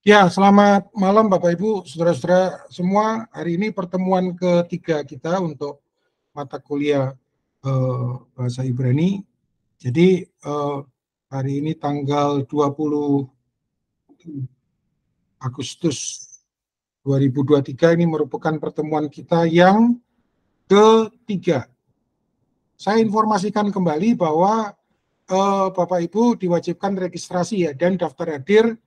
Ya, selamat malam Bapak Ibu, saudara-saudara semua. Hari ini pertemuan ketiga kita untuk mata kuliah Bahasa Ibrani. Jadi hari ini tanggal 20 Agustus 2023 ini merupakan pertemuan kita yang ketiga. Saya informasikan kembali bahwa Bapak Ibu diwajibkan registrasi ya, dan daftar hadir.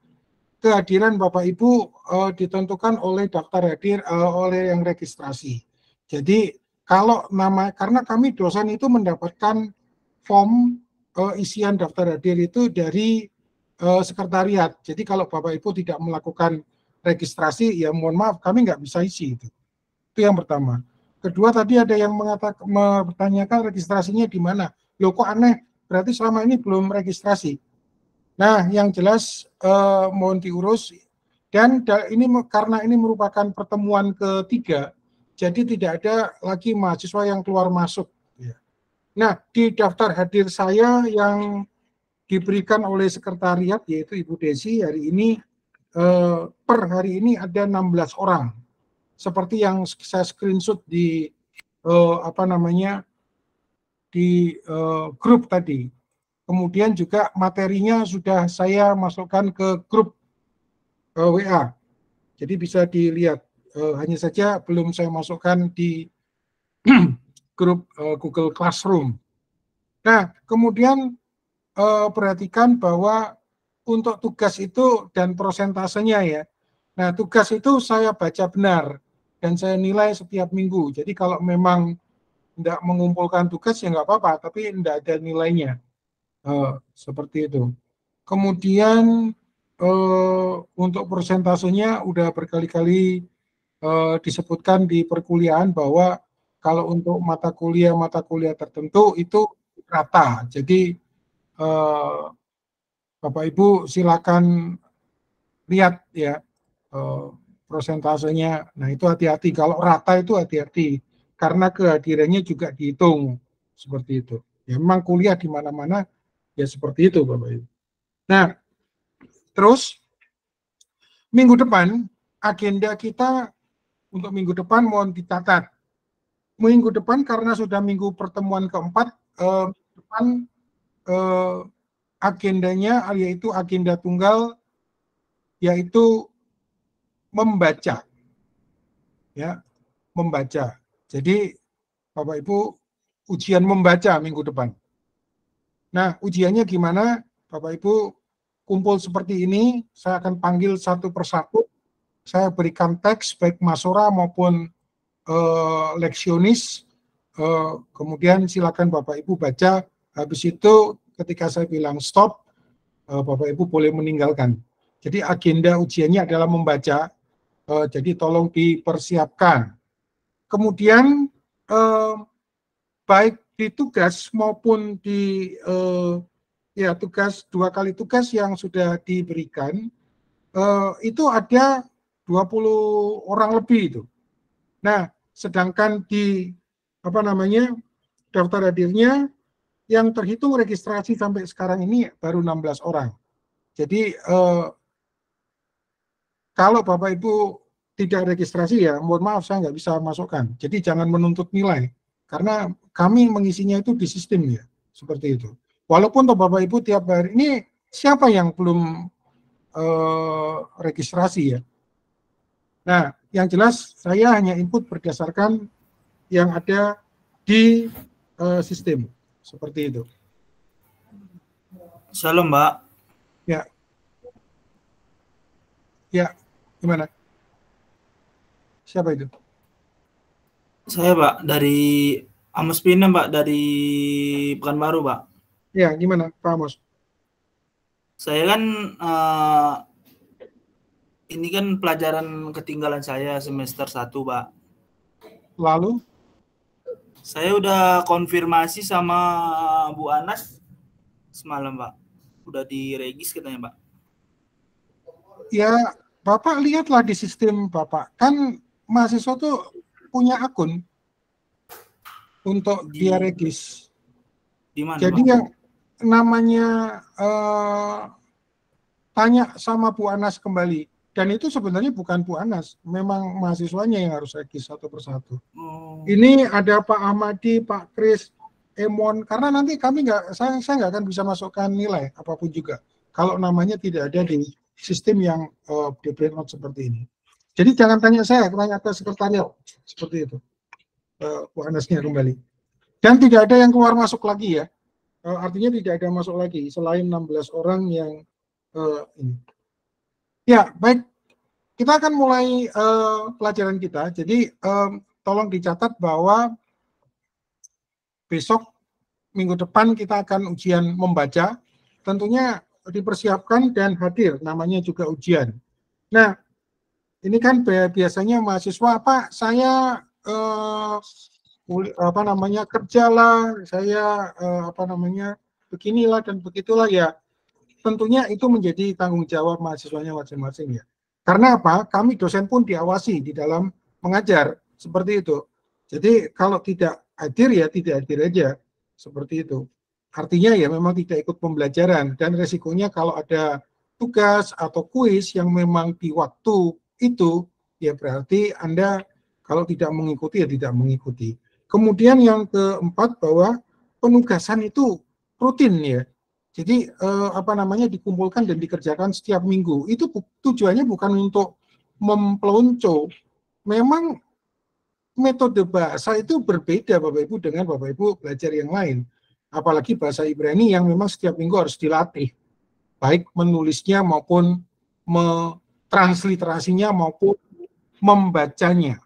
Kehadiran Bapak Ibu ditentukan oleh daftar hadir oleh yang registrasi. Jadi kalau karena kami dosen itu mendapatkan form isian daftar hadir itu dari sekretariat. Jadi kalau Bapak Ibu tidak melakukan registrasi, ya mohon maaf kami nggak bisa isi itu. Itu yang pertama. Kedua, tadi ada yang bertanyakan registrasinya di mana. Loh kok aneh, berarti selama ini belum registrasi. Nah, yang jelas mohon diurus, dan ini karena ini merupakan pertemuan ketiga, jadi tidak ada lagi mahasiswa yang keluar masuk. Nah, di daftar hadir saya yang diberikan oleh sekretariat, yaitu Ibu Desi, hari ini per hari ini ada 16 orang. Seperti yang saya screenshot di di grup tadi. Kemudian juga materinya sudah saya masukkan ke grup WA. Jadi bisa dilihat. Hanya saja belum saya masukkan di grup Google Classroom. Nah, kemudian perhatikan bahwa untuk tugas itu dan prosentasenya ya. Nah, tugas itu saya baca benar dan saya nilai setiap minggu. Jadi kalau memang tidak mengumpulkan tugas ya nggak apa-apa, tapi tidak ada nilainya. Seperti itu. Kemudian untuk persentasenya udah berkali-kali disebutkan di perkuliahan bahwa kalau untuk mata kuliah tertentu itu rata. Jadi Bapak Ibu silakan lihat ya persentasenya. Nah itu hati-hati. Kalau rata itu hati-hati karena kehadirannya juga dihitung seperti itu. Ya memang kuliah di mana-mana ya seperti itu Bapak Ibu. Nah, terus minggu depan agenda kita untuk minggu depan mohon dicatat. Minggu depan karena sudah minggu pertemuan keempat, agendanya yaitu agenda tunggal, yaitu membaca, ya membaca. Jadi Bapak Ibu ujian membaca minggu depan. Nah ujiannya gimana? Bapak Ibu kumpul seperti ini, saya akan panggil satu persatu. Saya berikan teks baik masora maupun leksionis, kemudian silakan Bapak Ibu baca. Habis itu ketika saya bilang stop, Bapak Ibu boleh meninggalkan. Jadi agenda ujiannya adalah membaca, jadi tolong dipersiapkan. Kemudian baik di tugas maupun di tugas, 2 kali tugas yang sudah diberikan, itu ada 20 orang lebih itu. Nah, sedangkan di daftar hadirnya yang terhitung registrasi sampai sekarang ini baru 16 orang. Jadi kalau Bapak Ibu tidak registrasi ya mohon maaf saya nggak bisa masukkan. Jadi jangan menuntut nilai karena kami mengisinya itu di sistem ya seperti itu. Walaupun Bapak Ibu tiap hari ini siapa yang belum registrasi ya. Nah, yang jelas saya hanya input berdasarkan yang ada di sistem seperti itu. Shalom, Mbak. Ya, ya, gimana? Siapa itu? Saya, Pak, dari Amos Pina, Mbak, dari Pekanbaru, Pak. Ya, gimana, Pak Amos? Saya kan ini kan pelajaran ketinggalan saya semester 1, Pak. Lalu? Saya udah konfirmasi sama Bu Anas semalam, Pak. Udah diregis katanya, Pak. Ya, Bapak lihatlah di sistem Bapak. Kan mahasiswa tuh punya akun untuk dia regis. Di mana, jadi Pak? yang namanya tanya sama Bu Anas kembali. Dan itu sebenarnya bukan Bu Anas, memang mahasiswanya yang harus regis satu persatu. Ini ada Pak Ahmadi, Pak Kris, Emon, karena nanti kami saya nggak akan bisa masukkan nilai apapun juga kalau namanya tidak ada di sistem yang di print out seperti ini. Jadi jangan tanya saya, tanya ke sekretariat seperti itu. Bu Anasnya kembali. Dan tidak ada yang keluar masuk lagi ya. Artinya tidak ada masuk lagi selain 16 orang yang ini. Ya, baik. Kita akan mulai pelajaran kita. Jadi tolong dicatat bahwa besok minggu depan kita akan ujian membaca. Tentunya dipersiapkan dan hadir, namanya juga ujian. Nah, ini kan biasanya mahasiswa saya kerjalah, saya beginilah dan begitulah ya. Tentunya itu menjadi tanggung jawab mahasiswanya masing-masing ya. Karena apa? Kami dosen pun diawasi di dalam mengajar seperti itu. Jadi kalau tidak hadir ya tidak hadir aja seperti itu. Artinya ya memang tidak ikut pembelajaran dan resikonya kalau ada tugas atau kuis yang memang di waktu itu ya berarti Anda kalau tidak mengikuti ya tidak mengikuti. Kemudian yang keempat bahwa penugasan itu rutin ya. Jadi dikumpulkan dan dikerjakan setiap minggu. Itu tujuannya bukan untuk mempelonco. Memang metode bahasa itu berbeda Bapak Ibu dengan Bapak Ibu belajar yang lain. Apalagi bahasa Ibrani yang memang setiap minggu harus dilatih. Baik menulisnya maupun transliterasinya maupun membacanya.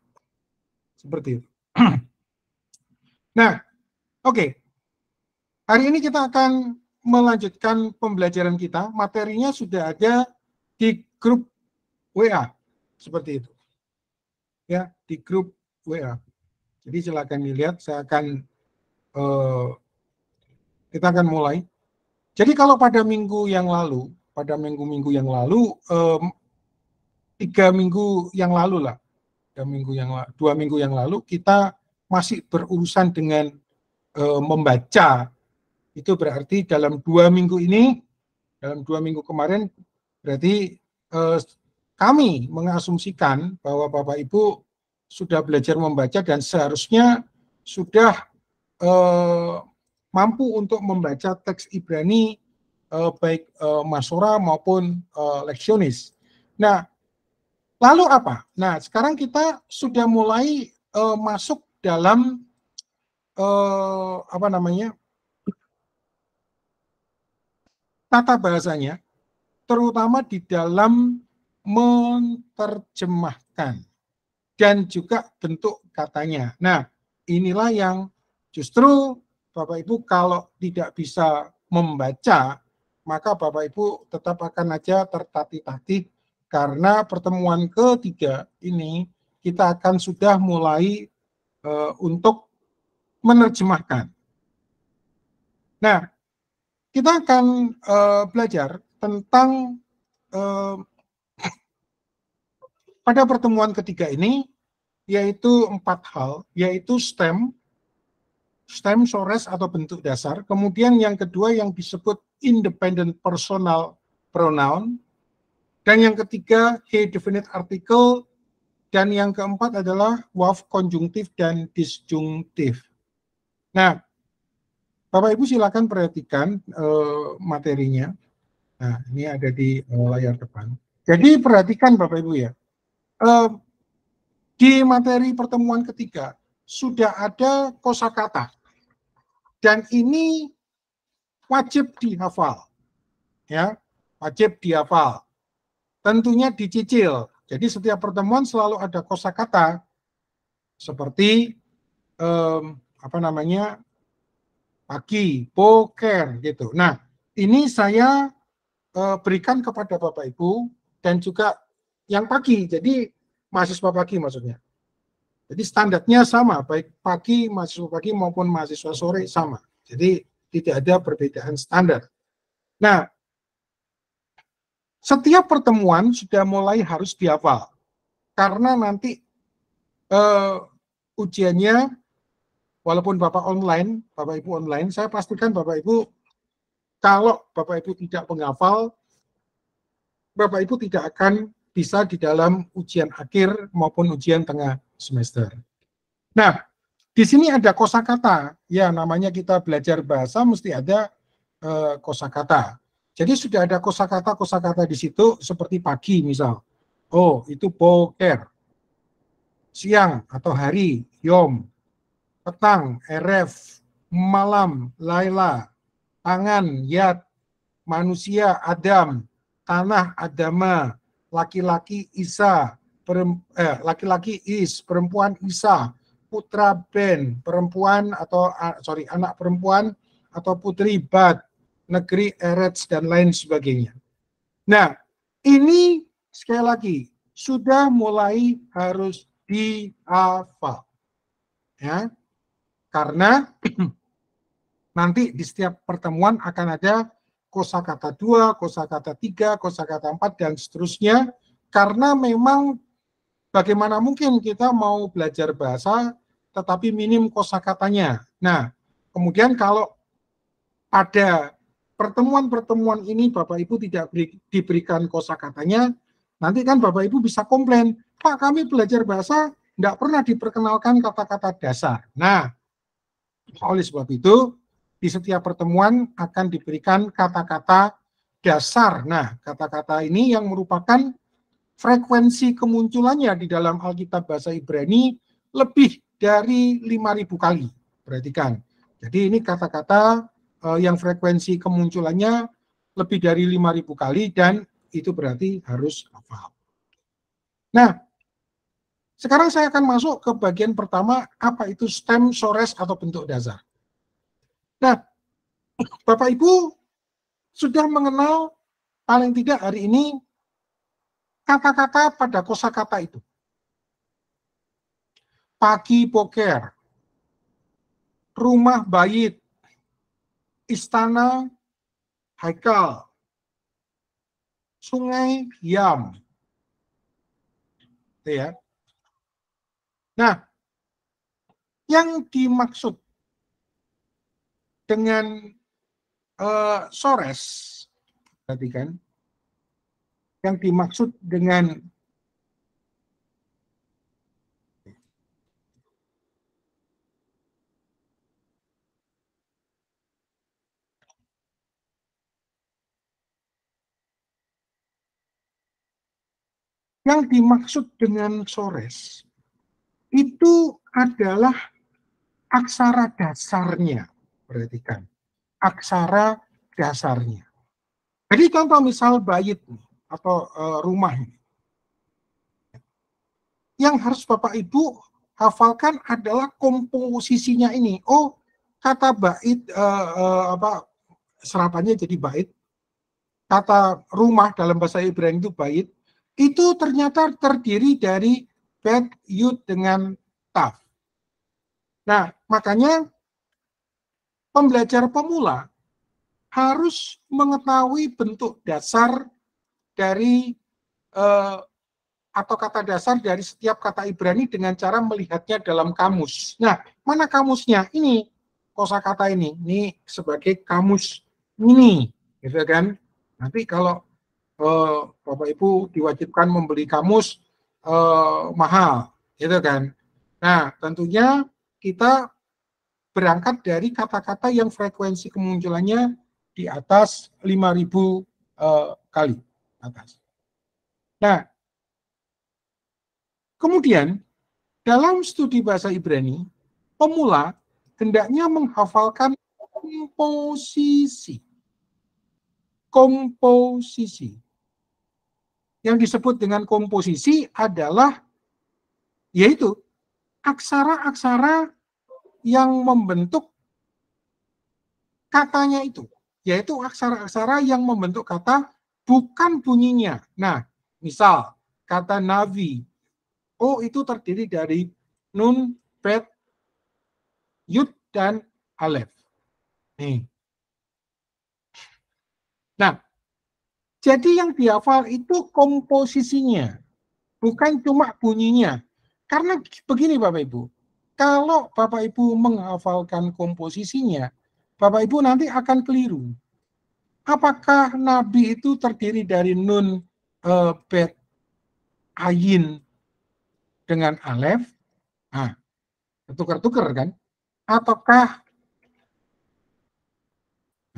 Seperti itu. Nah, oke. Hari ini kita akan melanjutkan pembelajaran kita. Materinya sudah ada di grup WA. Seperti itu. Ya, di grup WA. Jadi silakan dilihat, kita akan mulai. Jadi kalau pada minggu yang lalu, 3 minggu yang lalu lah, 2 minggu yang lalu kita masih berurusan dengan membaca. Itu berarti dalam 2 minggu ini, dalam 2 minggu kemarin, berarti kami mengasumsikan bahwa Bapak Ibu sudah belajar membaca dan seharusnya sudah mampu untuk membaca teks Ibrani baik Masora maupun leksionis. Nah, lalu apa? Nah, sekarang kita sudah mulai masuk dalam tata bahasanya, terutama di dalam menerjemahkan dan juga bentuk katanya. Nah, inilah yang justru Bapak Ibu kalau tidak bisa membaca, maka Bapak Ibu tetap akan aja tertatih-tatih karena pertemuan ketiga ini kita akan sudah mulai untuk menerjemahkan. Nah, kita akan belajar tentang pada pertemuan ketiga ini, yaitu 4 hal, yaitu stem, sores atau bentuk dasar. Kemudian yang kedua yang disebut independent personal pronoun. Dan yang ketiga he definite article. Dan yang keempat adalah verb konjungtif dan disjungtif. Nah, Bapak Ibu silakan perhatikan materinya. Nah, ini ada di layar depan. Jadi perhatikan Bapak Ibu ya. Di materi pertemuan ketiga sudah ada kosakata. Dan ini wajib dihafal. Ya, wajib dihafal. Tentunya dicicil. Jadi setiap pertemuan selalu ada kosakata seperti pagi, boker gitu. Nah, ini saya berikan kepada Bapak Ibu dan juga yang pagi. Jadi mahasiswa pagi maksudnya. Jadi standarnya sama, baik pagi, mahasiswa pagi maupun mahasiswa sore sama. Jadi tidak ada perbedaan standar. Nah, setiap pertemuan sudah mulai harus dihafal. Karena nanti ujiannya, walaupun Bapak online, Bapak Ibu online, saya pastikan Bapak Ibu, kalau Bapak Ibu tidak menghafal, Bapak Ibu tidak akan bisa di dalam ujian akhir maupun ujian tengah semester. Nah, di sini ada kosakata, ya namanya kita belajar bahasa mesti ada kosakata. Jadi sudah ada kosakata di situ seperti pagi misal. Oh, itu boker. Siang atau hari, yom. Petang, eref. Malam, laila. Tangan, yat. Manusia, Adam. Tanah, Adama. Laki-laki, Isa. Laki-laki Is, perempuan Isa. Putra Ben, perempuan atau anak perempuan atau putri Bat. Negeri Eretz dan lain sebagainya. Nah, ini sekali lagi sudah mulai harus dihafal. Ya. Karena nanti di setiap pertemuan akan ada kosakata 2, kosakata 3, kosakata 4 dan seterusnya, karena memang bagaimana mungkin kita mau belajar bahasa tetapi minim kosakatanya. Nah, kemudian kalau pada pertemuan-pertemuan ini Bapak Ibu tidak diberikan kosakatanya, nanti kan Bapak Ibu bisa komplain, Pak kami belajar bahasa tidak pernah diperkenalkan kata-kata dasar. Nah, oleh sebab itu di setiap pertemuan akan diberikan kata-kata dasar. Nah, kata-kata ini yang merupakan frekuensi kemunculannya di dalam Alkitab bahasa Ibrani lebih dari 5.000 kali. Perhatikan. Jadi ini kata-kata yang frekuensi kemunculannya lebih dari 5.000 kali dan itu berarti harus hafal. Nah, sekarang saya akan masuk ke bagian pertama, apa itu stem, sores, atau bentuk dasar. Nah, Bapak Ibu sudah mengenal paling tidak hari ini kata-kata pada kosakata itu. Pagi boker, rumah bait, istana haikal, sungai Yam. Ya. Nah, yang dimaksud dengan sores, perhatikan, yang dimaksud dengan sores itu adalah aksara dasarnya. Perhatikan, aksara dasarnya. Jadi contoh misal bait atau rumah ini. Yang harus Bapak Ibu hafalkan adalah komposisinya ini. Oh, kata bait serapannya jadi bait. Kata rumah dalam bahasa Ibrani itu bait. Itu ternyata terdiri dari bet, yud dengan taf. Nah, makanya pembelajar pemula harus mengetahui bentuk dasar dari atau kata dasar dari setiap kata Ibrani dengan cara melihatnya dalam kamus. Nah, mana kamusnya? Ini kosakata ini sebagai kamus ini, gitu kan? Nanti kalau Bapak Ibu diwajibkan membeli kamus mahal, gitu kan? Nah, tentunya kita berangkat dari kata-kata yang frekuensi kemunculannya di atas 5.000 kali atas. Nah, kemudian dalam studi bahasa Ibrani, pemula hendaknya menghafalkan komposisi. Komposisi. Yang disebut dengan komposisi adalah yaitu aksara-aksara yang membentuk katanya itu, yaitu aksara-aksara yang membentuk kata bukan bunyinya. Nah, misal kata navi, oh itu terdiri dari nun, bet, yud, dan alef. Nih. Nah, jadi yang dihafal itu komposisinya, bukan cuma bunyinya. Karena begini Bapak Ibu, kalau Bapak Ibu menghafalkan komposisinya, Bapak Ibu nanti akan keliru. Apakah nabi itu terdiri dari nun, bet ayin dengan alef, nah, tukar-tukar kan? Ataukah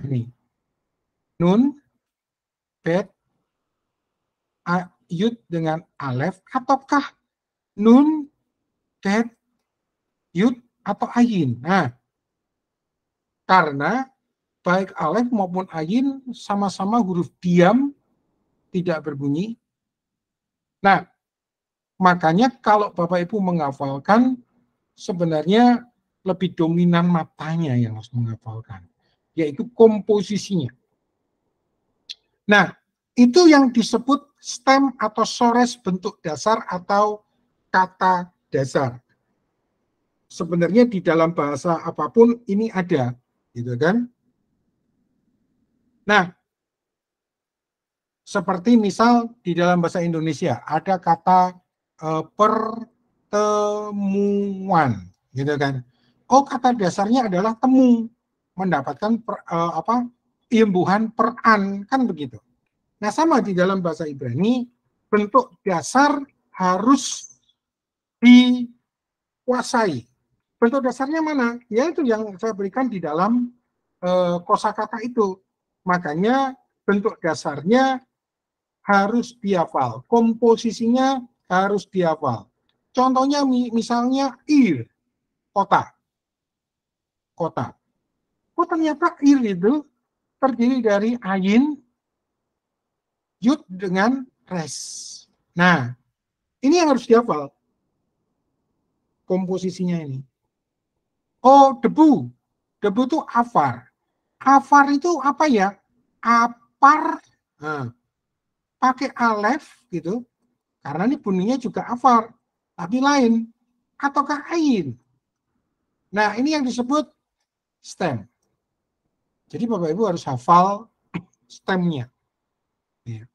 ini nun bet yud dengan alef, ataukah nun bet yud atau ayin? Nah, karena baik alef maupun ayin sama-sama huruf diam, tidak berbunyi. Nah, makanya kalau Bapak Ibu menghafalkan, sebenarnya lebih dominan matanya yang harus menghafalkan, yaitu komposisinya. Nah, itu yang disebut stem atau sores bentuk dasar atau kata dasar. Sebenarnya di dalam bahasa apapun ini ada, gitu kan? Nah, seperti misal di dalam bahasa Indonesia ada kata pertemuan, gitu kan? Oh, kata dasarnya adalah temu, mendapatkan imbuhan peran, kan begitu. Nah, sama di dalam bahasa Ibrani, bentuk dasar harus dikuasai. Bentuk dasarnya mana? Yaitu yang saya berikan di dalam kosakata itu. Makanya bentuk dasarnya harus dihafal, komposisinya harus dihafal. Contohnya misalnya ir, kota. Kota. Oh, ternyata ir itu terdiri dari ayin, yud dengan res. Nah, ini yang harus dihafal komposisinya ini. Oh, debu. Debu itu afar. Afar itu apa ya? Apar. Nah, pakai alef gitu. Karena ini bunyinya juga afar, tapi lain. Ataukah ain. Nah, ini yang disebut stem. Jadi Bapak Ibu harus hafal stemnya. Ya.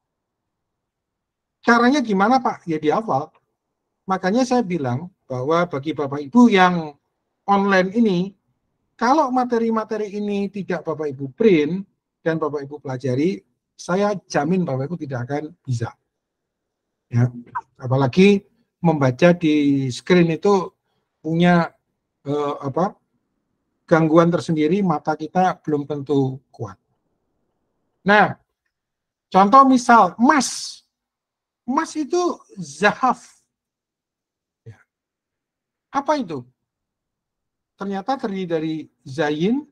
Caranya gimana Pak? Ya dihafal. Makanya saya bilang bahwa bagi Bapak Ibu yang online ini, kalau materi-materi ini tidak Bapak Ibu print dan Bapak Ibu pelajari, saya jamin Bapak Ibu tidak akan bisa. Ya, apalagi membaca di screen itu punya gangguan tersendiri, mata kita belum tentu kuat. Nah, contoh misal emas. Emas itu zahaf. Ya. Apa itu? Ternyata terdiri dari zayin,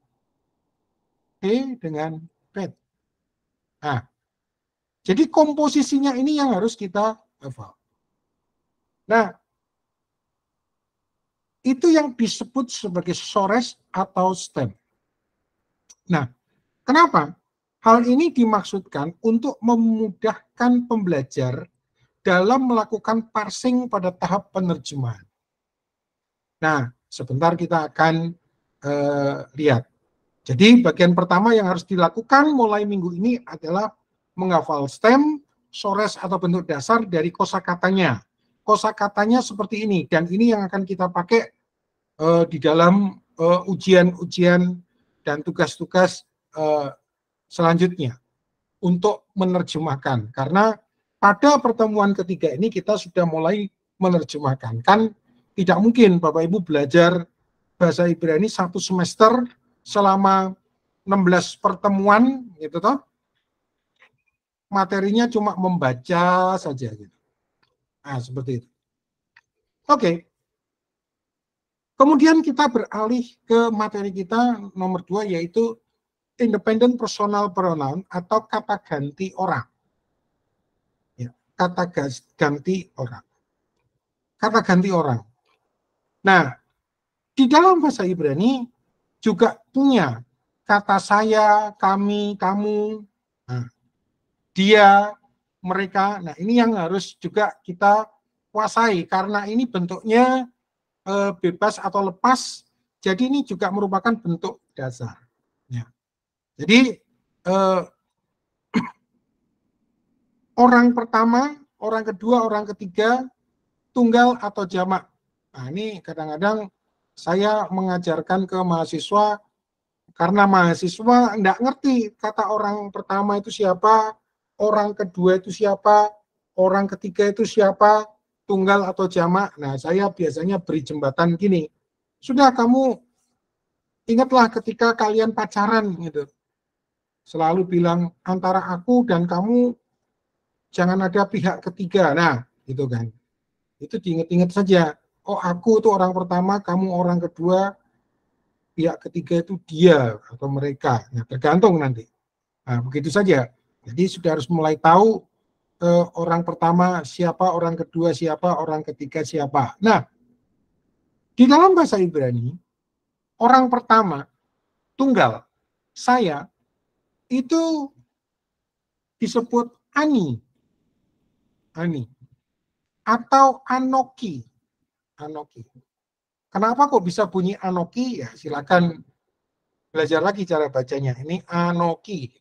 he dengan bet. Nah, jadi komposisinya ini yang harus kita hafal. Nah, itu yang disebut sebagai sores atau stem. Nah, kenapa? Hal ini dimaksudkan untuk memudahkan pembelajar dalam melakukan parsing pada tahap penerjemahan. Nah, sebentar kita akan lihat. Jadi bagian pertama yang harus dilakukan mulai minggu ini adalah menghafal stem, sores atau bentuk dasar dari kosakatanya. Kosakatanya seperti ini, dan ini yang akan kita pakai di dalam ujian-ujian dan tugas-tugas selanjutnya untuk menerjemahkan. Karena pada pertemuan ketiga ini kita sudah mulai menerjemahkan. Kan tidak mungkin Bapak Ibu belajar bahasa Ibrani satu semester selama 16 pertemuan gitu toh. Materinya cuma membaca saja gitu. Nah, seperti itu. Oke. Kemudian kita beralih ke materi kita nomor 2, yaitu independent personal pronoun atau kata ganti orang. Ya, kata ganti orang. Kata ganti orang. Nah, di dalam bahasa Ibrani juga punya kata saya, kami, kamu, nah, dia, mereka. Nah, ini yang harus juga kita kuasai karena ini bentuknya bebas atau lepas. Jadi ini juga merupakan bentuk dasar. Ya. Jadi orang pertama, orang kedua, orang ketiga, tunggal atau jamak. Nah, ini kadang-kadang saya mengajarkan ke mahasiswa karena mahasiswa enggak ngerti kata orang pertama itu siapa, orang kedua itu siapa. orang ketiga itu siapa, tunggal atau jamak. Nah, saya biasanya beri jembatan gini. Sudah, kamu ingatlah ketika kalian pacaran gitu. Selalu bilang antara aku dan kamu jangan ada pihak ketiga. Nah, gitu kan. Itu diingat-ingat saja. Oh, aku itu orang pertama, kamu orang kedua, pihak ketiga itu dia atau mereka. Nah, tergantung nanti. Nah, begitu saja. Jadi sudah harus mulai tahu orang pertama siapa, orang kedua siapa, orang ketiga siapa. Nah, di dalam bahasa Ibrani, orang pertama, tunggal, saya, itu disebut ani, ani, atau anoki, anoki. Kenapa kok bisa bunyi anoki? Ya, silakan belajar lagi cara bacanya. Ini anoki.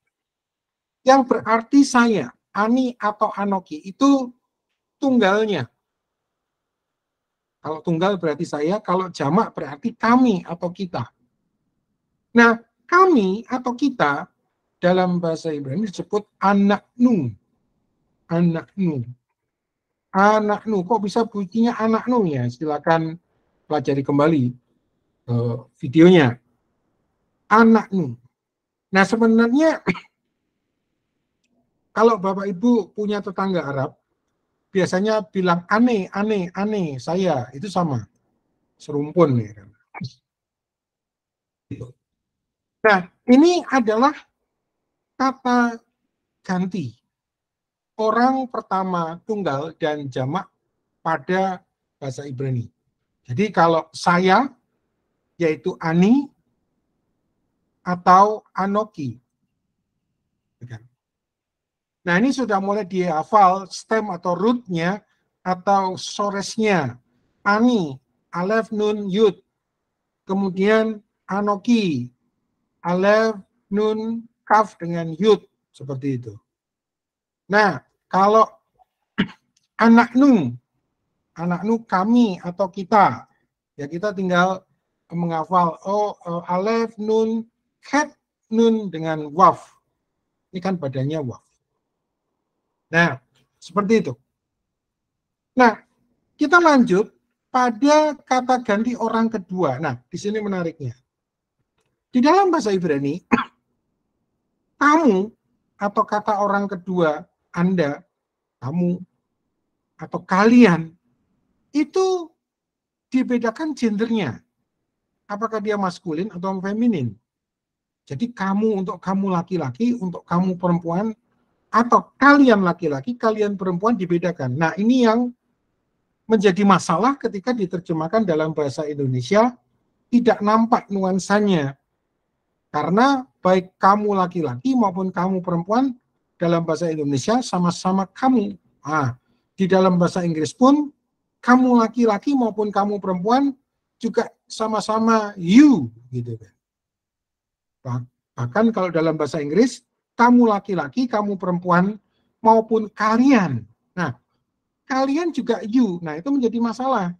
Yang berarti saya, ani atau anoki, itu tunggalnya. Kalau tunggal berarti saya, kalau jamak berarti kami atau kita. Nah, kami atau kita dalam bahasa Ibrani disebut anaknu. Anaknu. Anaknu. Kok bisa bunyinya anaknu ya? Silakan pelajari kembali videonya. Anaknu. Nah, sebenarnya kalau Bapak Ibu punya tetangga Arab, biasanya bilang aneh, aneh, aneh, saya. Itu sama. Serumpun. Ya. Nah, ini adalah kata ganti. Orang pertama tunggal dan jamak pada bahasa Ibrani. Jadi kalau saya, yaitu ani, atau anoki. Nah, ini sudah mulai dihafal stem atau rootnya atau soresnya. Ani, alef, nun, yud. Kemudian anoki, alef, nun, kaf dengan yud. Seperti itu. Nah, kalau anaknu kami atau kita, ya kita tinggal menghafal alef, nun, ket, nun dengan waf. Ini kan badannya waf. Nah, seperti itu. Nah, kita lanjut pada kata ganti orang kedua. Nah, di sini menariknya. Di dalam bahasa Ibrani, kamu atau kata orang kedua, Anda, kamu, atau kalian, itu dibedakan gendernya. Apakah dia maskulin atau feminin. Jadi kamu untuk kamu laki-laki, untuk kamu perempuan, atau kalian laki-laki, kalian perempuan dibedakan. Nah, ini yang menjadi masalah ketika diterjemahkan dalam bahasa Indonesia, tidak nampak nuansanya. Karena baik kamu laki-laki maupun kamu perempuan dalam bahasa Indonesia sama-sama kamu. Nah, di dalam bahasa Inggris pun kamu laki-laki maupun kamu perempuan juga sama-sama you gitu kan. Bahkan kalau dalam bahasa Inggris kamu laki-laki, kamu perempuan maupun kalian. Nah, kalian juga you. Nah, itu menjadi masalah.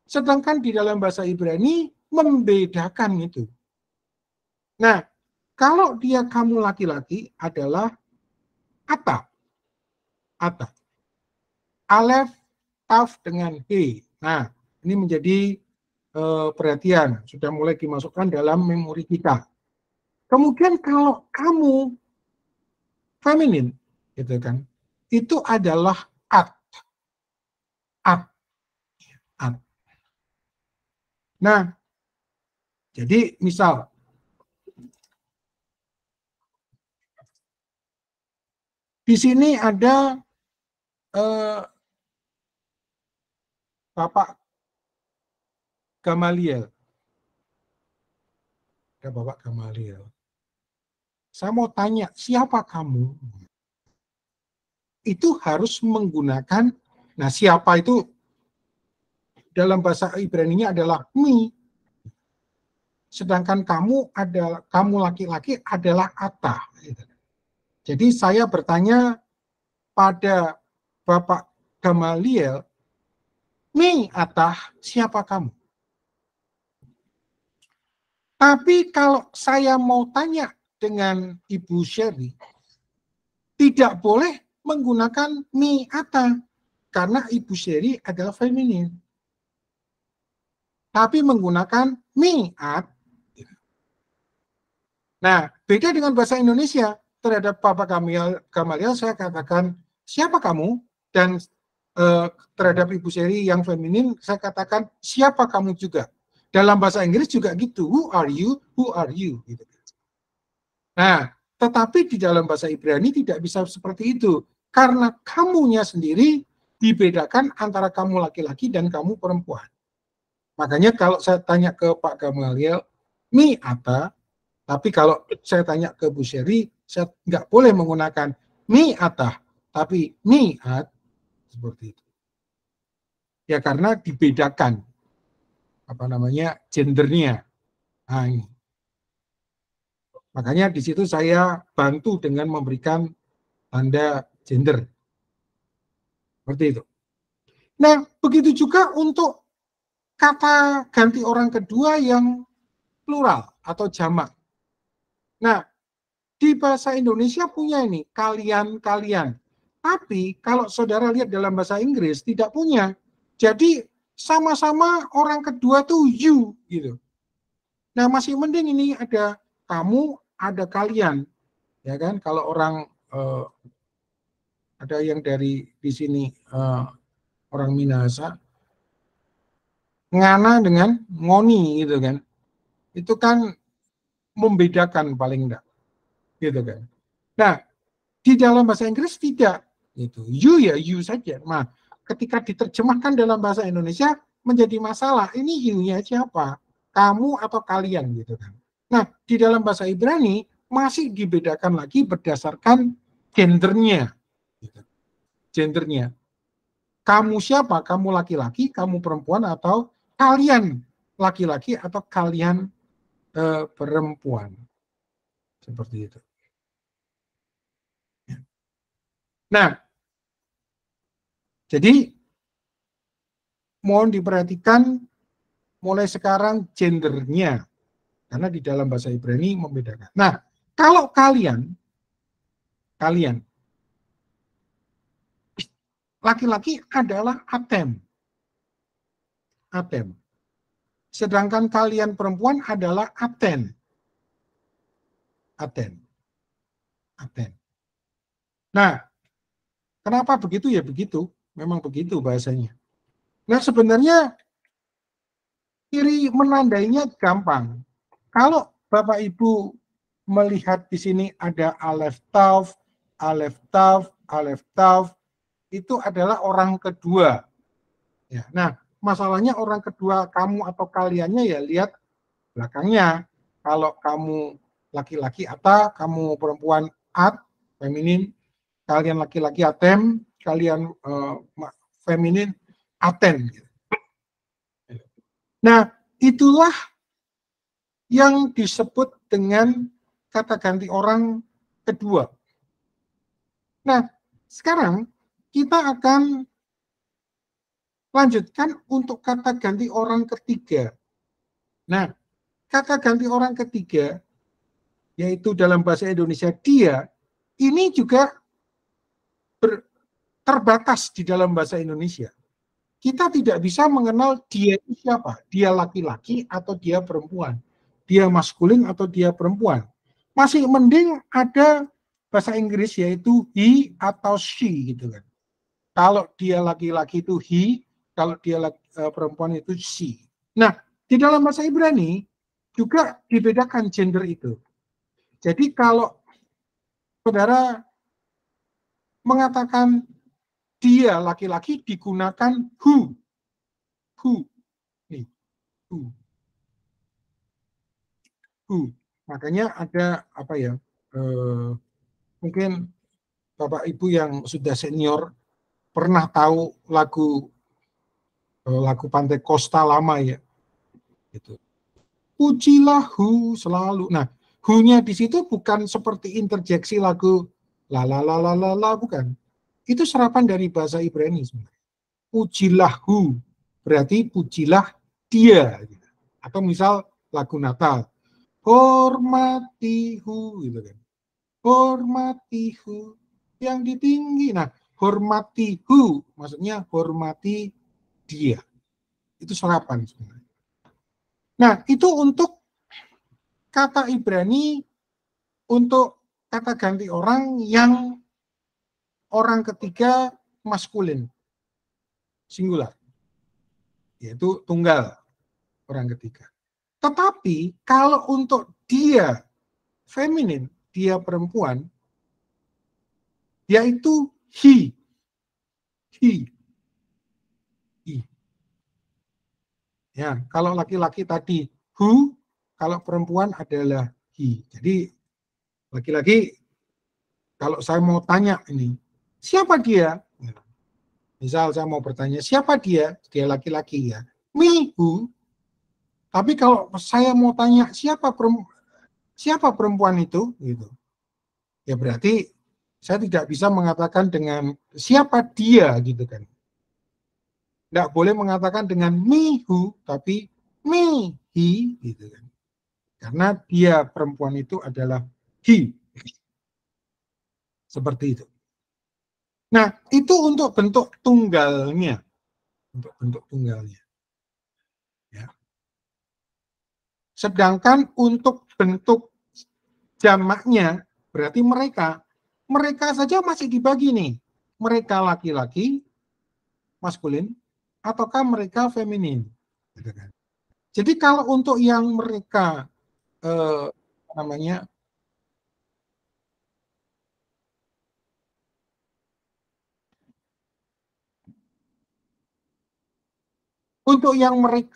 Sedangkan di dalam bahasa Ibrani membedakan itu. Nah, kalau dia kamu laki-laki adalah ata. Ata. Alef, taf dengan he. Nah, ini menjadi perhatian. Sudah mulai dimasukkan dalam memori kita. Kemudian kalau kamu feminin, gitu kan, itu adalah at. At. At. Nah, jadi misal di sini ada Bapak Gamaliel. Ada Bapak Gamaliel. Saya mau tanya, siapa kamu? Itu harus menggunakan, nah siapa itu dalam bahasa Ibrani-nya adalah mi. Sedangkan kamu laki-laki adalah ata. Jadi saya bertanya pada Bapak Gamaliel, mi ata, siapa kamu? Tapi kalau saya mau tanya dengan Ibu Sherry, tidak boleh menggunakan mi'ata karena ibu Sherry adalah feminin. Tapi menggunakan mi'at. Nah, beda dengan bahasa Indonesia. Terhadap Bapak Gamaliel saya katakan, siapa kamu? Dan terhadap Ibu Sherry yang feminin, saya katakan, siapa kamu juga? Dalam bahasa Inggris juga gitu, who are you? Who are you? Gitu. Nah, tetapi di dalam bahasa Ibrani tidak bisa seperti itu. Karena kamunya sendiri dibedakan antara kamu laki-laki dan kamu perempuan. Makanya kalau saya tanya ke Pak Gamaliel, mi'ata, tapi kalau saya tanya ke Bu Sherry, saya nggak boleh menggunakan mi'atah, tapi mi'at, seperti itu. Ya karena dibedakan, gendernya. Nah, ini. Makanya di situ saya bantu dengan memberikan tanda gender. Seperti itu. Nah, begitu juga untuk kata ganti orang kedua yang plural atau jamak. Nah, di bahasa Indonesia punya ini, kalian-kalian. Tapi kalau saudara lihat dalam bahasa Inggris tidak punya. Jadi sama-sama orang kedua tuh you gitu. Nah, masih mending ini ada kamu, ada kalian. Ya kan? Kalau orang ada yang dari di sini orang Minahasa, ngana dengan ngoni gitu kan. Itu kan membedakan paling enggak. Gitu kan. Nah, di dalam bahasa Inggris tidak gitu. You ya you saja. Nah, ketika diterjemahkan dalam bahasa Indonesia menjadi masalah. Ini you-nya siapa? Kamu atau kalian gitu kan. Nah, di dalam bahasa Ibrani masih dibedakan lagi berdasarkan gendernya. Gitu. Gendernya. Kamu siapa? Kamu laki-laki, kamu perempuan, atau kalian laki-laki atau kalian perempuan. Seperti itu. Nah, jadi mohon diperhatikan mulai sekarang gendernya. Karena di dalam bahasa Ibrani membedakan. Nah, kalau kalian laki-laki adalah atem. Atem. Sedangkan kalian perempuan adalah aten. Aten. Aten. Nah, kenapa begitu ya begitu? Memang begitu bahasanya. Nah, sebenarnya ciri menandainya gampang. Kalau Bapak Ibu melihat di sini ada alef tauf, alef tauf, alef tauf, itu adalah orang kedua. Ya, nah, masalahnya orang kedua kamu atau kaliannya ya lihat belakangnya. Kalau kamu laki-laki ata, kamu perempuan at, feminin, kalian laki-laki atem, kalian feminin aten. Nah, itulah yang disebut dengan kata ganti orang kedua. Nah, sekarang kita akan lanjutkan untuk kata ganti orang ketiga. Nah, kata ganti orang ketiga, yaitu dalam bahasa Indonesia dia, ini juga terbatas di dalam bahasa Indonesia. Kita tidak bisa mengenal dia itu siapa, dia laki-laki atau dia perempuan, dia maskulin atau dia perempuan. Masih mending ada bahasa Inggris yaitu he atau she gitu kan. Kalau dia laki-laki itu he, kalau dia perempuan itu she. Nah, di dalam bahasa Ibrani juga dibedakan gender itu. Jadi kalau saudara mengatakan dia laki-laki digunakan who. Nih, who. Makanya ada apa ya? Mungkin Bapak Ibu yang sudah senior pernah tahu lagu Pantai Costa lama ya. Gitu. Pujilah who selalu. Nah, who-nya di situ bukan seperti interjeksi lagu la la la la la la, bukan. Itu serapan dari bahasa Ibrani sebenarnya. Pujilah who berarti pujilah dia. Gitu. Atau misal lagu Natal. Hormati who gitu kan. Hormati who. yang tinggi. Nah, hormati hu, maksudnya hormati dia. Itu serapan sebenarnya. Nah, itu untuk kata Ibrani, untuk kata ganti orang yang orang ketiga maskulin, singular, yaitu tunggal orang ketiga. Tetapi kalau untuk dia feminin, dia perempuan, yaitu he. Ya, kalau laki-laki tadi who, kalau perempuan adalah he. Jadi laki-laki, kalau saya mau tanya ini, siapa dia? Misal saya mau bertanya, siapa dia? Dia laki-laki ya. Me, who. Tapi kalau saya mau tanya, siapa perempuan itu? Gitu. Ya berarti saya tidak bisa mengatakan dengan siapa dia, gitu kan. Tidak boleh mengatakan dengan me, who, tapi me, he, gitu kan. Karena dia perempuan itu adalah he. Seperti itu. Nah, itu untuk bentuk tunggalnya. Untuk bentuk tunggalnya. Ya. Sedangkan untuk bentuk jamaknya, berarti mereka saja masih dibagi nih. Mereka laki-laki, maskulin, ataukah mereka feminin. Jadi kalau untuk yang mereka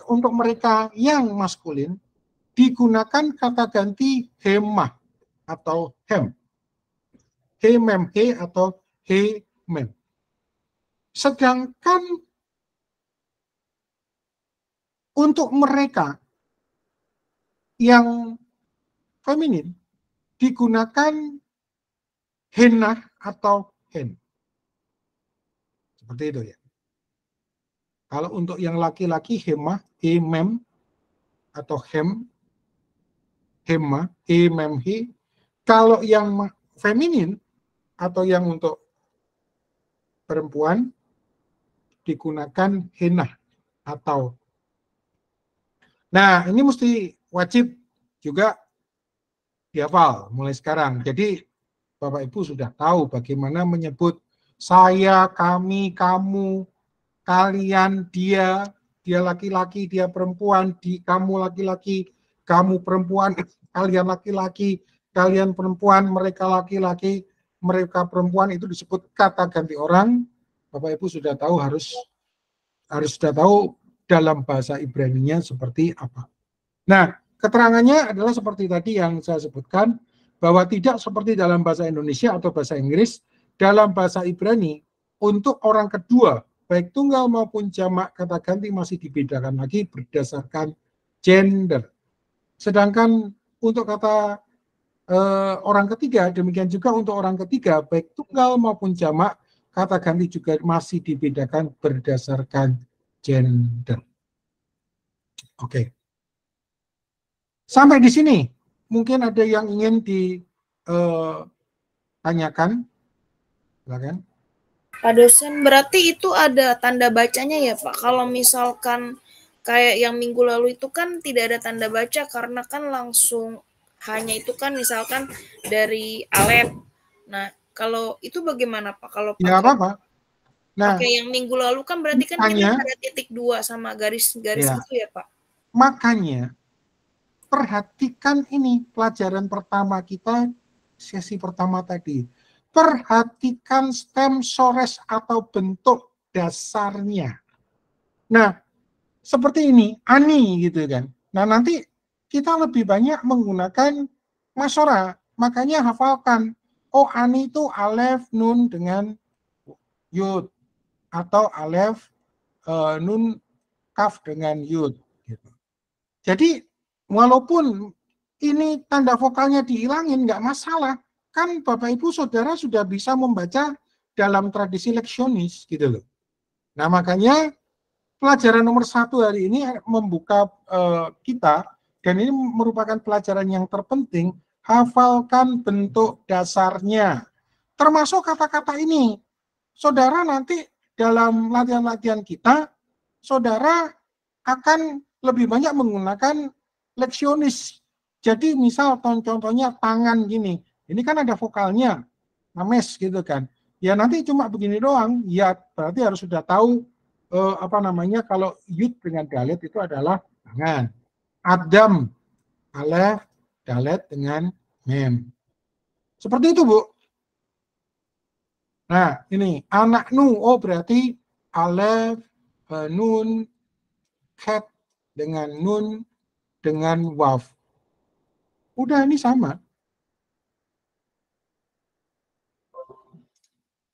untuk mereka yang maskulin digunakan kata ganti hemah atau hem. He-mem, he atau he-mem. Sedangkan untuk mereka yang feminin digunakan henah atau hen. Seperti itu ya. Kalau untuk yang laki-laki hemah, he-mem atau hem, hemah, he-mem, he. Kalau yang feminin atau yang untuk perempuan digunakan henah atau. Nah, ini mesti wajib juga dihafal mulai sekarang. Jadi Bapak Ibu sudah tahu bagaimana menyebut saya, kami, kamu, kalian, dia laki-laki, dia perempuan, kamu laki-laki, kamu perempuan, kalian laki-laki, kalian perempuan, mereka laki-laki, mereka perempuan, itu disebut kata ganti orang. Bapak Ibu sudah tahu harus sudah tahu dalam bahasa Ibrani-nya seperti apa. Nah, keterangannya adalah seperti tadi yang saya sebutkan, bahwa tidak seperti dalam bahasa Indonesia atau bahasa Inggris, dalam bahasa Ibrani, untuk orang kedua, baik tunggal maupun jamak, kata ganti masih dibedakan lagi berdasarkan gender. Sedangkan untuk kata orang ketiga, demikian juga untuk orang ketiga, baik tunggal maupun jamak, kata ganti juga masih dibedakan berdasarkan gender. Oke. Sampai di sini, mungkin ada yang ingin ditanyakan. Silakan. Pak dosen, berarti itu ada tanda bacanya ya Pak? Kalau misalkan kayak yang minggu lalu itu kan tidak ada tanda baca karena kan langsung hanya itu kan misalkan dari alef. Nah, kalau itu bagaimana Pak? Kalau pakai, ya apa-apa. Nah, pakai yang minggu lalu kan berarti kan kita ada titik 2 sama garis-garis ya. Itu ya Pak? Makanya perhatikan ini pelajaran pertama kita, sesi pertama tadi. Perhatikan stem sores atau bentuk dasarnya. Nah, seperti ini, ani gitu kan. Nah, nanti kita lebih banyak menggunakan masora. Makanya hafalkan. Oh, ani itu alef nun dengan yud. Atau alef nun kaf dengan yud. Gitu. Jadi, walaupun ini tanda vokalnya dihilangin, nggak masalah. Kan Bapak Ibu Saudara sudah bisa membaca dalam tradisi leksionis. Gitu loh. Nah, makanya pelajaran nomor 1 hari ini membuka kita, dan ini merupakan pelajaran yang terpenting, hafalkan bentuk dasarnya. termasuk kata-kata ini. Saudara nanti dalam latihan-latihan kita, saudara akan lebih banyak menggunakan leksionis. Jadi misal contohnya tangan gini, ini kan ada vokalnya, names gitu kan. Ya nanti cuma begini doang, ya berarti harus sudah tahu kalau yud dengan dalet itu adalah tangan. Adam, alef, dalet dengan mem. Seperti itu, Bu. Nah, ini anak nu, oh berarti alef, nun, ket dengan nun, dengan waf. Udah, ini sama.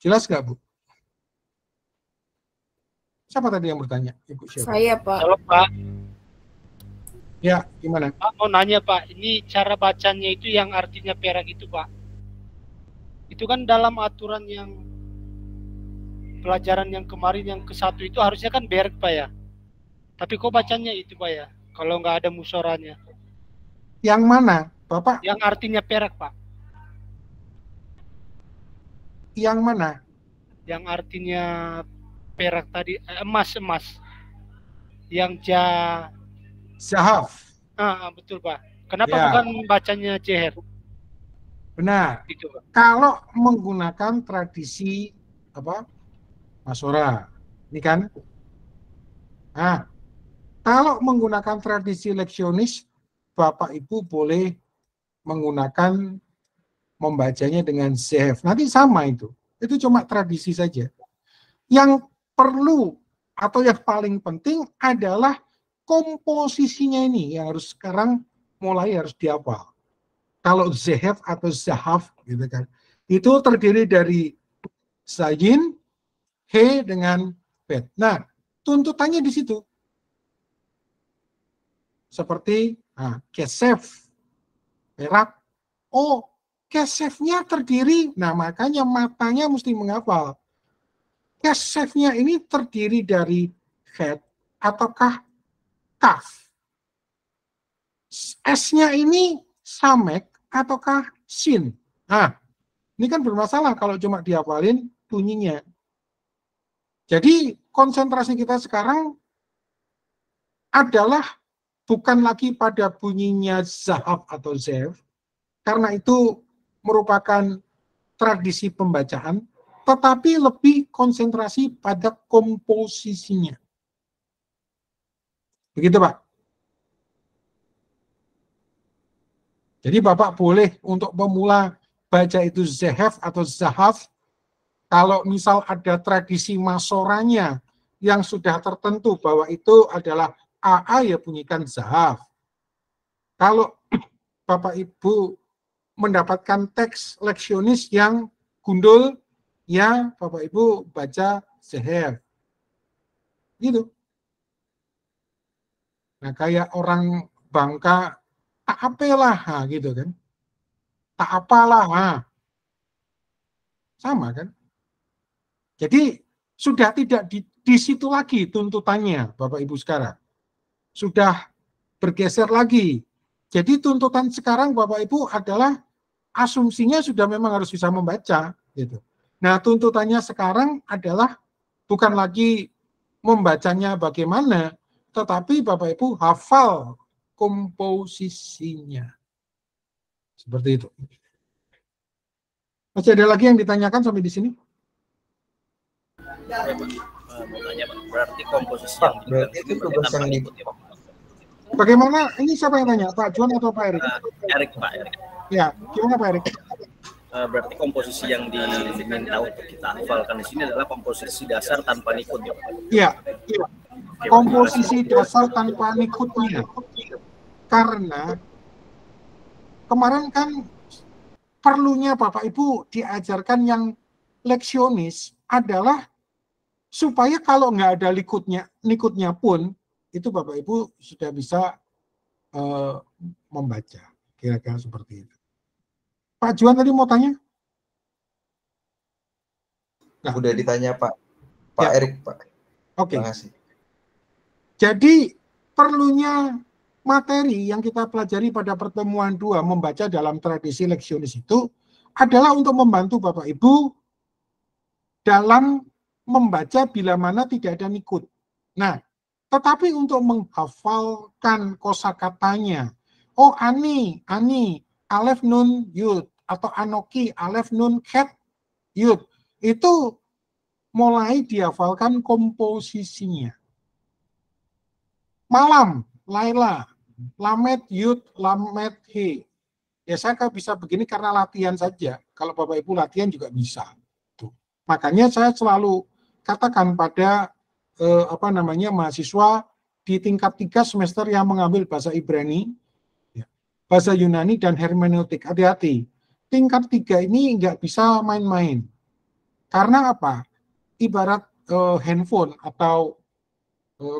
Jelas nggak, Bu? Siapa tadi yang bertanya? Ibu siapa? Saya, Pak. Halo, Pak. Ya, gimana? Pak, mau nanya, Pak. Ini cara bacanya itu yang artinya perak itu, Pak. Itu kan dalam aturan yang pelajaran yang kemarin yang ke-1 itu harusnya kan berek, Pak ya. Tapi kok bacanya itu, Pak ya? Kalau nggak ada musoranya. Yang mana, Bapak? Yang artinya perak, Pak. Yang mana? Yang artinya perak tadi, emas. Yang Zahaf. Betul, Pak. Kenapa Ya. bukan bacanya jeher? Benar. Gitu, Pak. Kalau menggunakan tradisi Masora, ini kan? Nah, kalau menggunakan tradisi leksionis, Bapak Ibu boleh menggunakan membacanya dengan zehef. Nanti sama itu. Itu cuma tradisi saja. Yang perlu atau yang paling penting adalah komposisinya ini yang harus sekarang mulai harus dihafal. Kalau zehef atau zahaf gitu kan, itu terdiri dari zayin, he dengan bet. Nah, tuntutannya di situ. Seperti kesef, perak. Oh, kesefnya terdiri, nah makanya matanya mesti menghafal. Kesefnya ini terdiri dari het ataukah kaf. S-nya ini samek ataukah sin. Nah, ini kan bermasalah kalau cuma dihafalin bunyinya. Jadi konsentrasi kita sekarang adalah bukan lagi pada bunyinya zahab atau zef, karena itu merupakan tradisi pembacaan, tetapi lebih konsentrasi pada komposisinya. Begitu, Pak. Jadi Bapak boleh untuk pemula baca itu zehef atau zahaf. Kalau misal ada tradisi masoranya yang sudah tertentu bahwa itu adalah AA, ya bunyikan zahaf. Kalau Bapak Ibu mendapatkan teks leksionis yang gundul, ya Bapak Ibu baca zehef. Gitu. Nah, kayak orang Bangka, tak apalah, gitu kan. Tak apalah, sama kan. Jadi sudah tidak di situ lagi tuntutannya, Bapak Ibu sekarang. Sudah bergeser lagi. Jadi tuntutan sekarang Bapak Ibu adalah asumsinya sudah memang harus bisa membaca, gitu. Nah, tuntutannya sekarang adalah bukan lagi membacanya bagaimana, tetapi Bapak Ibu hafal komposisinya. Seperti itu. Masih ada lagi yang ditanyakan sampai di sini? Ya, Pak. Mau tanya, Pak. Berarti komposisi yang berarti itu tugas yang di... Bagaimana? Ini siapa yang tanya? Pak Juan atau Pak Erik? Erik, Pak Erik. Ya, gimana Pak Erik? Berarti komposisi yang diminta untuk kita hafalkan di sini adalah komposisi dasar tanpa nikut, ya, Pak? Iya. Komposisi dasar tanpa nikutnya. Karena kemarin kan perlunya Bapak Ibu diajarkan yang leksionis adalah supaya kalau nggak ada nikutnya pun, itu Bapak Ibu sudah bisa membaca. Kira-kira seperti itu. Pak Juan tadi mau tanya? Nah, udah ditanya Pak Ya. Erik, Pak. Oke. Terima kasih. Jadi perlunya materi yang kita pelajari pada pertemuan 2 membaca dalam tradisi leksionis itu adalah untuk membantu Bapak Ibu dalam membaca bila mana tidak ada nikut. Nah, tetapi untuk menghafalkan kosakatanya, oh ani, alef nun yud, atau anoki, alef nun ket yud, itu mulai dihafalkan komposisinya. Malam, Laila, lamet yud, lamet he. Ya saya bisa begini karena latihan saja. Kalau Bapak Ibu latihan juga bisa. Tuh. Makanya saya selalu katakan pada mahasiswa di tingkat 3 semester yang mengambil bahasa Ibrani, bahasa Yunani dan hermeneutik. Hati-hati. Tingkat 3 ini nggak bisa main-main. Karena apa? Ibarat handphone atau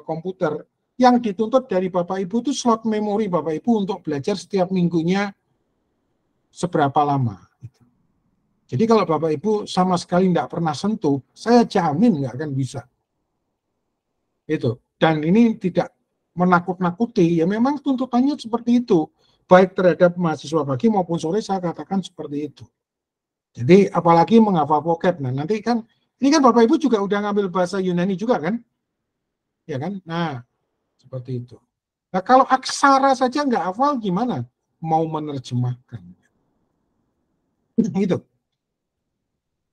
komputer yang dituntut dari Bapak Ibu itu slot memori Bapak Ibu untuk belajar setiap minggunya seberapa lama. Jadi kalau Bapak Ibu sama sekali tidak pernah sentuh, saya jamin nggak akan bisa. Itu. Dan ini tidak menakut-nakuti, ya memang tuntutannya seperti itu. Baik terhadap mahasiswa pagi maupun sore saya katakan seperti itu. Jadi apalagi menghafal vocab. Nah nanti kan, ini kan Bapak Ibu juga udah ngambil bahasa Yunani juga kan? Ya kan? Nah, seperti itu. Nah kalau aksara saja nggak hafal gimana? Mau menerjemahkan. Gitu.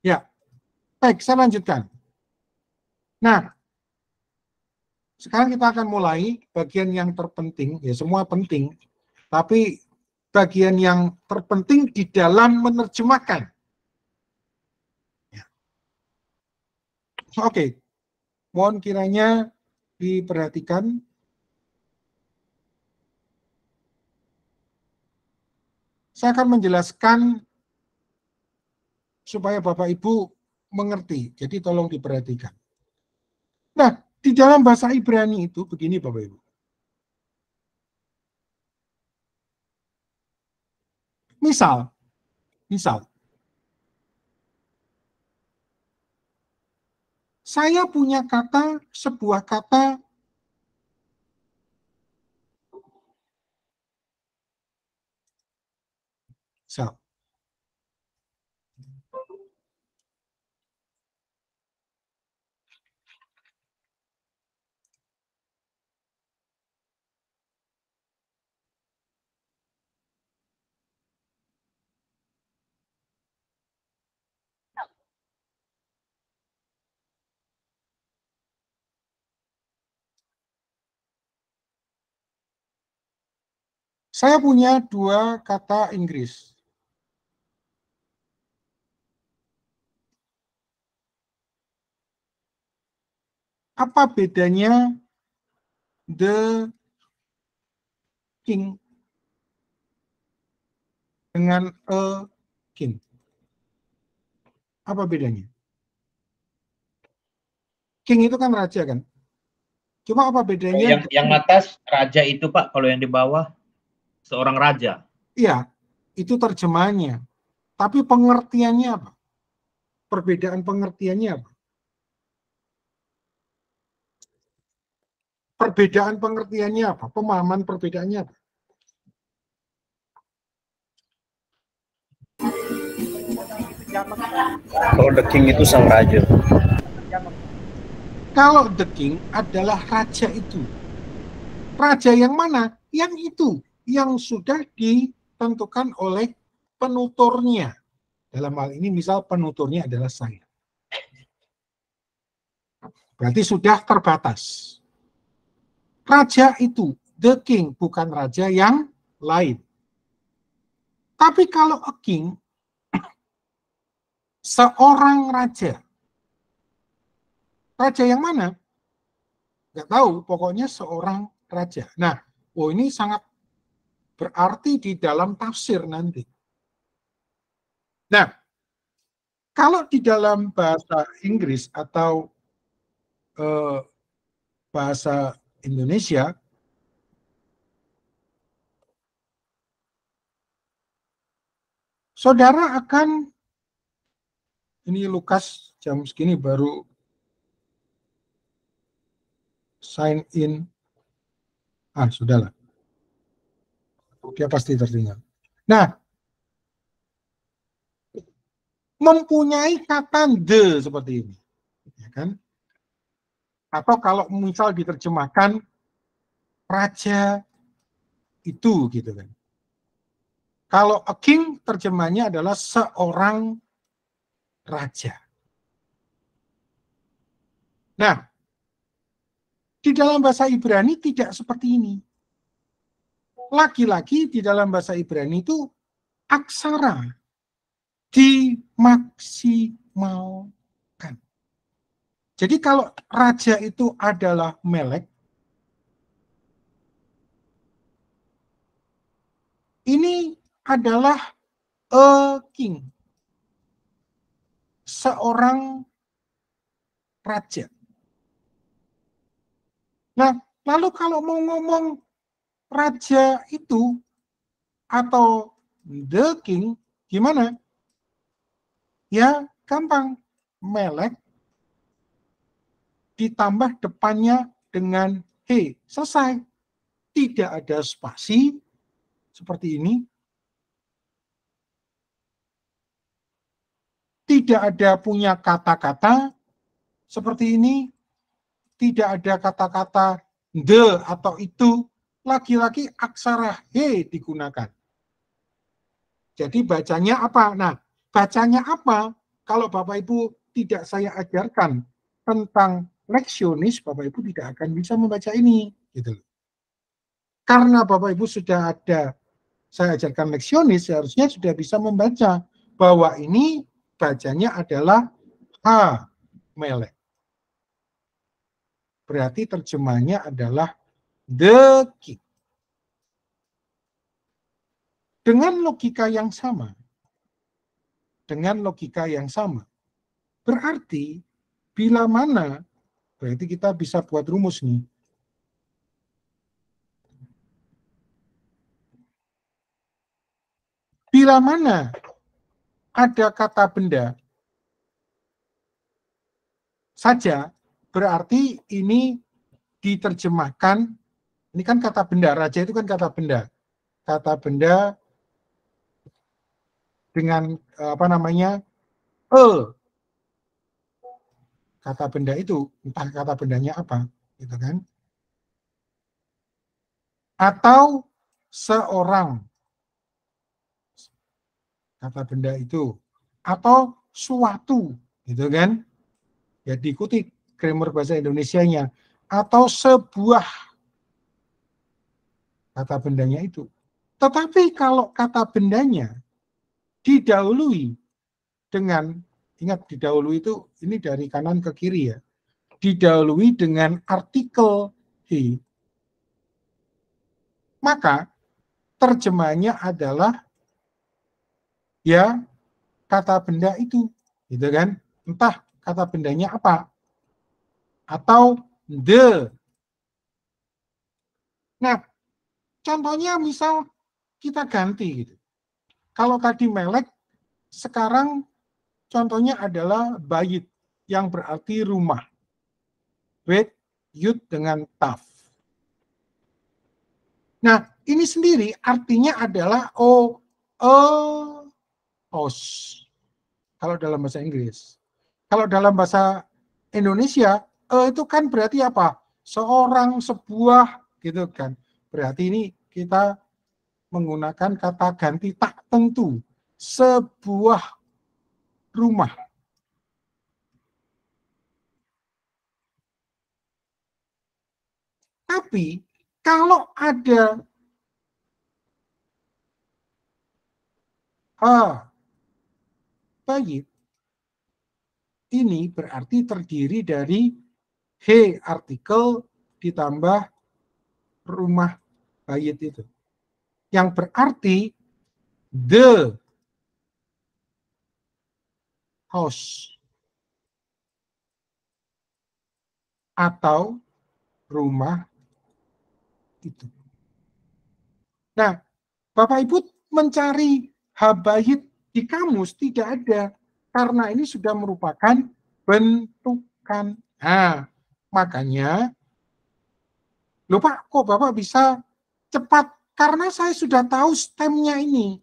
Ya, baik, saya lanjutkan. Nah, sekarang kita akan mulai bagian yang terpenting, ya semua penting, tapi bagian yang terpenting di dalam menerjemahkan. Ya. Oke, mohon kiranya diperhatikan. Saya akan menjelaskan supaya Bapak Ibu mengerti, jadi tolong diperhatikan. Nah, di dalam bahasa Ibrani itu begini Bapak Ibu. Misal, saya punya sebuah kata misal. Saya punya 2 kata Inggris. Apa bedanya the king dengan a king? Apa bedanya? King itu kan raja kan? Cuma apa bedanya? Yang atas raja itu Pak, kalau yang di bawah seorang raja. Iya, itu terjemahannya. Tapi pengertiannya apa? Perbedaan pengertiannya apa? Perbedaan pengertiannya apa? Pemahaman perbedaannya apa? Kalau the king itu sang raja. Kalau the king adalah raja itu. Raja yang mana? Yang itu. Yang sudah ditentukan oleh penuturnya. Dalam hal ini misal penuturnya adalah saya. Berarti sudah terbatas. Raja itu, the king, bukan raja yang lain. Tapi kalau a king, seorang raja. Raja yang mana? Nggak tahu, pokoknya seorang raja. Nah, ini sangat berarti di dalam tafsir nanti. Nah, kalau di dalam bahasa Inggris atau bahasa Indonesia, saudara akan, ini Lukas jam segini baru sign in. Sudahlah. Dia pasti tertinggal. Nah, mempunyai kata the seperti ini, ya kan? Atau kalau misal diterjemahkan raja itu, gitu kan. Kalau a king terjemahnya adalah seorang raja. Nah, di dalam bahasa Ibrani tidak seperti ini. Lagi-lagi di dalam bahasa Ibrani itu aksara dimaksimalkan. Jadi kalau raja itu adalah Melek, ini adalah a king, seorang raja. Nah, lalu kalau mau ngomong raja itu atau the king, gimana? Ya, gampang. Melek ditambah depannya dengan he, selesai. Tidak ada spasi seperti ini. Tidak ada punya kata-kata seperti ini. Tidak ada kata-kata the atau itu. Lagi-lagi aksara he digunakan. Jadi bacanya apa? Nah, bacanya apa? Kalau Bapak Ibu tidak saya ajarkan tentang leksionis, Bapak Ibu tidak akan bisa membaca ini. Gitu. Karena Bapak Ibu sudah ada, saya ajarkan leksionis, seharusnya sudah bisa membaca bahwa ini bacanya adalah ha, Melek. Berarti terjemahnya adalah the king. Dengan logika yang sama, berarti bila mana, berarti kita bisa buat rumus nih. Bila mana ada kata benda saja, berarti ini diterjemahkan, ini kan kata benda, raja itu kan kata benda. Kata benda dengan apa namanya, kata benda itu, entah kata bendanya apa, gitu kan? Atau seorang, kata benda itu, atau suatu, gitu kan? Ya diikuti grammar bahasa Indonesianya, atau sebuah, kata bendanya itu. Tetapi kalau kata bendanya didahului dengan, ingat didahului itu, ini dari kanan ke kiri ya, didahului dengan artikel he, maka terjemahnya adalah ya kata benda itu, gitu kan? Entah kata bendanya apa, atau the. Nah, contohnya misal kita ganti gitu. Kalau tadi Melek, sekarang contohnya adalah bayit yang berarti rumah. Bet, yud dengan taf. Nah, ini sendiri artinya adalah house. Kalau dalam bahasa Inggris. Kalau dalam bahasa Indonesia, itu kan berarti apa? Seorang, sebuah, gitu kan. Berarti ini kita menggunakan kata ganti tak tentu. Sebuah rumah. Tapi kalau ada bayit, ini berarti terdiri dari he artikel ditambah rumah bayit itu. Yang berarti the house atau rumah itu. Nah, Bapak Ibu mencari habayit di kamus tidak ada, karena ini sudah merupakan bentukan. Nah, makanya, loh Pak, kok Bapak bisa cepat? Karena saya sudah tahu stemnya ini.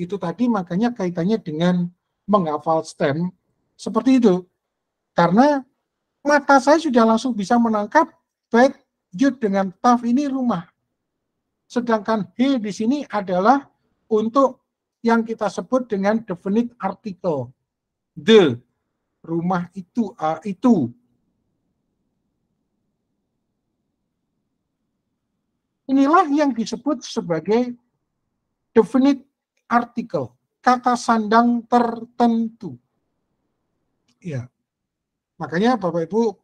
Itu tadi makanya kaitannya dengan menghafal STEM seperti itu. Karena mata saya sudah langsung bisa menangkap bait yud dengan taf ini rumah. Sedangkan he di sini adalah untuk yang kita sebut dengan definite article. The, rumah itu, itu. Inilah yang disebut sebagai definite article, kata sandang tertentu. Ya. Makanya Bapak Ibu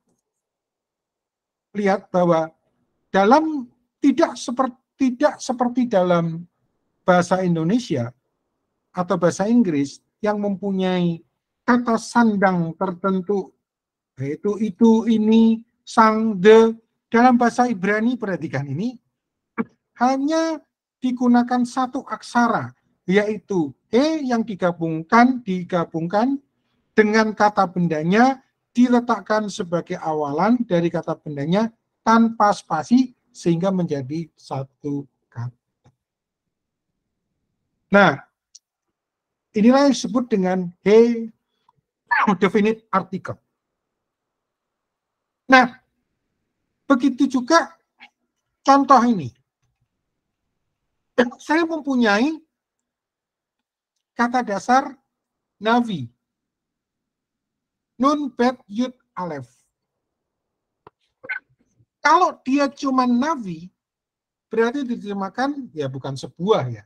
lihat bahwa dalam tidak seperti dalam bahasa Indonesia atau bahasa Inggris yang mempunyai kata sandang tertentu, yaitu itu, ini, sang, the. Dalam bahasa Ibrani, perhatikan ini, hanya digunakan satu aksara, yaitu he yang digabungkan dengan kata bendanya, diletakkan sebagai awalan dari kata bendanya tanpa spasi sehingga menjadi satu kata. Nah, inilah yang disebut dengan he definite article. Nah, begitu juga contoh ini. Saya mempunyai kata dasar navi. Nun, bet, yud, alef. Kalau dia cuma navi, berarti diterjemahkan ya bukan sebuah ya.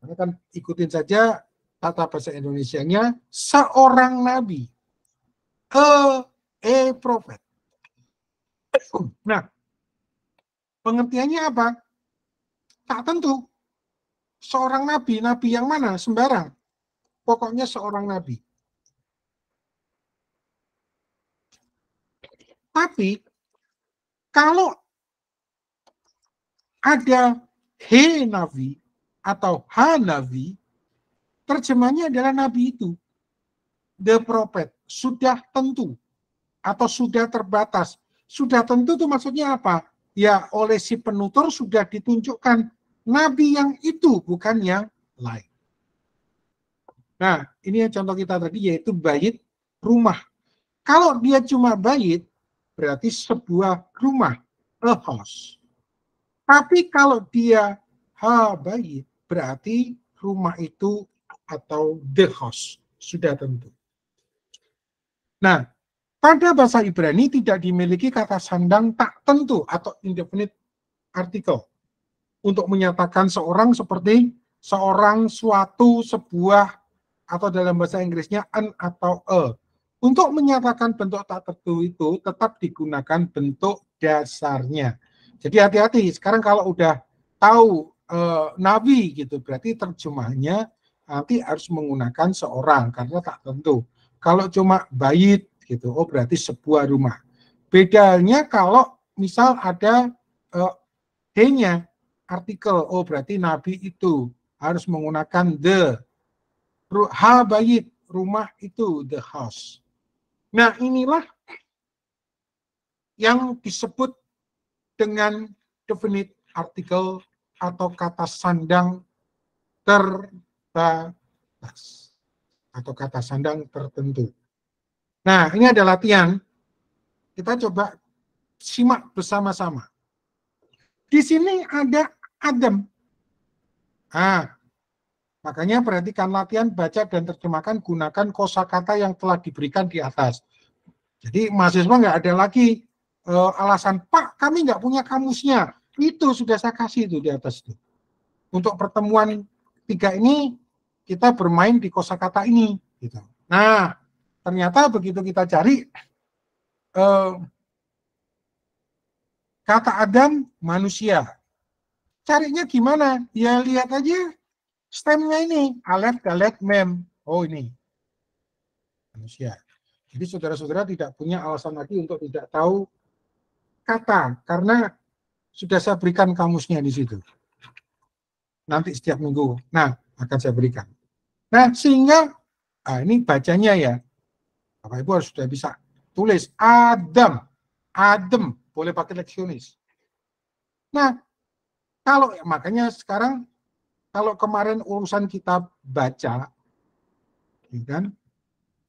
Karena kan ikutin saja kata bahasa Indonesianya, seorang nabi. A prophet. Nah, pengertiannya apa? Tak tentu. Seorang nabi, nabi yang mana? Sembarang. Pokoknya seorang nabi. Tapi, kalau ada he nabi atau ha nabi, terjemahnya adalah nabi itu. The prophet. Sudah tentu. Atau sudah terbatas. Sudah tentu itu maksudnya apa? Ya, oleh si penutur sudah ditunjukkan nabi yang itu, bukan yang lain. Nah, ini yang contoh kita tadi, yaitu bait rumah. Kalau dia cuma bait, berarti sebuah rumah, a house. Tapi kalau dia ha bait, berarti rumah itu atau the house, sudah tentu. Nah, pada bahasa Ibrani tidak dimiliki kata sandang tak tentu atau indefinite article untuk menyatakan seorang seperti seorang, suatu, sebuah, atau dalam bahasa Inggrisnya an atau a. Untuk menyatakan bentuk tak tentu itu tetap digunakan bentuk dasarnya. Jadi hati-hati, sekarang kalau udah tahu nabi gitu, berarti terjemahnya nanti harus menggunakan seorang karena tak tentu. Kalau cuma bait gitu, oh berarti sebuah rumah. Bedanya kalau misal ada he-nya, artikel, oh berarti nabi itu harus menggunakan the. Ha bait, rumah itu, the house. Nah, inilah yang disebut dengan definite article atau kata sandang terbatas atau kata sandang tertentu. Nah, ini ada latihan. Kita coba simak bersama-sama. Di sini ada Adam. Nah, makanya perhatikan latihan baca dan terjemahkan, gunakan kosakata yang telah diberikan di atas. Jadi mahasiswa nggak ada lagi alasan, Pak, kami nggak punya kamusnya. Itu sudah saya kasih itu di atas itu. Untuk pertemuan 3 ini kita bermain di kosakata ini. Gitu. Nah, ternyata begitu kita cari kata Adam manusia. Carinya gimana? Ya lihat aja stemnya ini, alef, dalet, mem. Oh ini manusia. Jadi saudara-saudara tidak punya alasan lagi untuk tidak tahu kata, karena sudah saya berikan kamusnya di situ. Nanti setiap minggu, nah akan saya berikan. Nah sehingga, ini bacanya ya, Bapak Ibu harus sudah bisa tulis Adam, Adem, boleh pakai leksionis. Nah kalau makanya sekarang, kalau kemarin urusan kita baca, kan,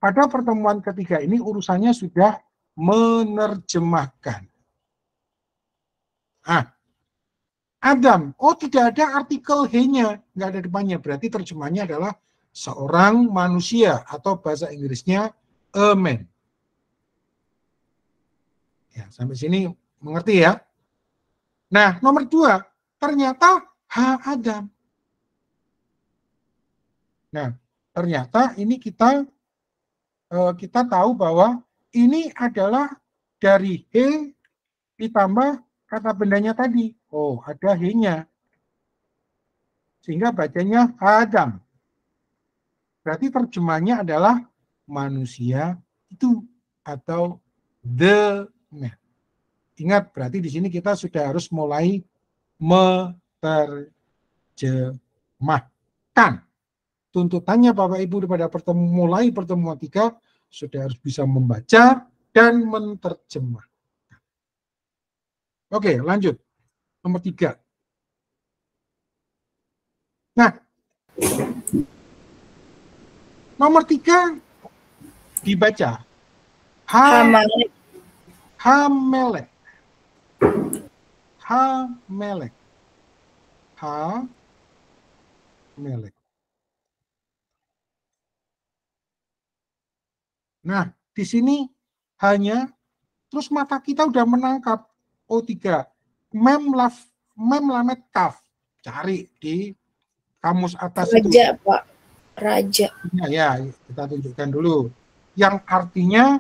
pada pertemuan ketiga ini urusannya sudah menerjemahkan. Adam, oh tidak ada artikel he-nya, nggak ada depannya, berarti terjemahnya adalah seorang manusia atau bahasa Inggrisnya a man. Ya, sampai sini mengerti ya? Nah, nomor 2, ternyata Adam. Nah, ternyata ini kita tahu bahwa ini adalah dari he ditambah kata bendanya tadi. Oh, ada he-nya. Sehingga bacanya Adam. Berarti terjemahnya adalah manusia itu atau the man. Ingat, berarti di sini kita sudah harus mulai menerjemahkan. Tuntutannya Bapak Ibu pada mulai pertemuan 3 sudah harus bisa membaca dan menerjemah. Oke, lanjut. Nomor 3. Nah, nomor 3 dibaca Hamelek. Hamelek. Hamelek. Hamelek. Nah, di sini hanya terus mata kita udah menangkap O3. Mem lamet kaf. Cari di kamus atas Raja, itu. Pak. Raja. Ya, kita tunjukkan dulu. Yang artinya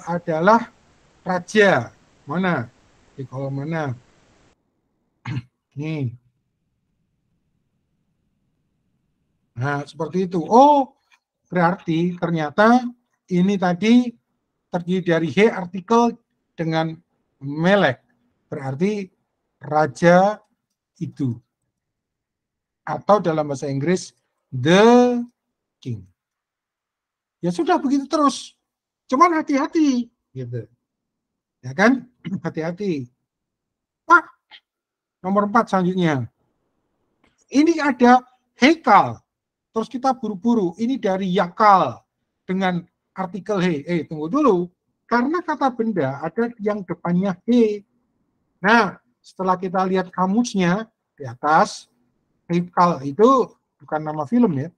adalah raja. Mana? Di kolom mana? Nih. Nah, seperti itu. Oh, berarti ternyata ini tadi terdiri dari he artikel dengan melek. Berarti raja itu. Atau dalam bahasa Inggris, the king. Ya sudah begitu terus. Cuman hati-hati. Gitu. Ya kan? Hati-hati. Pak, nomor 4 selanjutnya. Ini ada hekal. Terus kita buru-buru. Ini dari yakal. Dengan artikel he. Tunggu dulu. Karena kata benda ada yang depannya he. Nah, setelah kita lihat kamusnya di atas, hekal itu bukan nama film ya.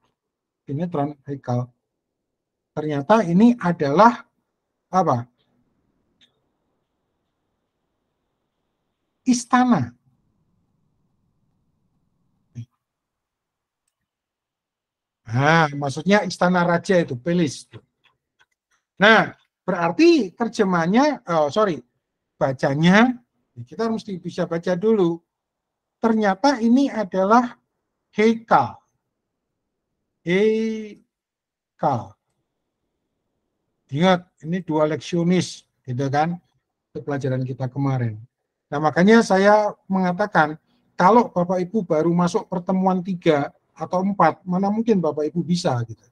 Sinetron hekal. Ternyata ini adalah apa? Istana. Nah, maksudnya istana raja itu, pelis. Nah, berarti terjemahnya, bacanya, kita mesti bisa baca dulu. Ternyata ini adalah hekal. Hekal. Ingat, ini dua leksionis, gitu kan? Itu pelajaran kita kemarin. Nah, makanya saya mengatakan, kalau Bapak Ibu baru masuk pertemuan 3 atau 4, mana mungkin Bapak Ibu bisa, gitu.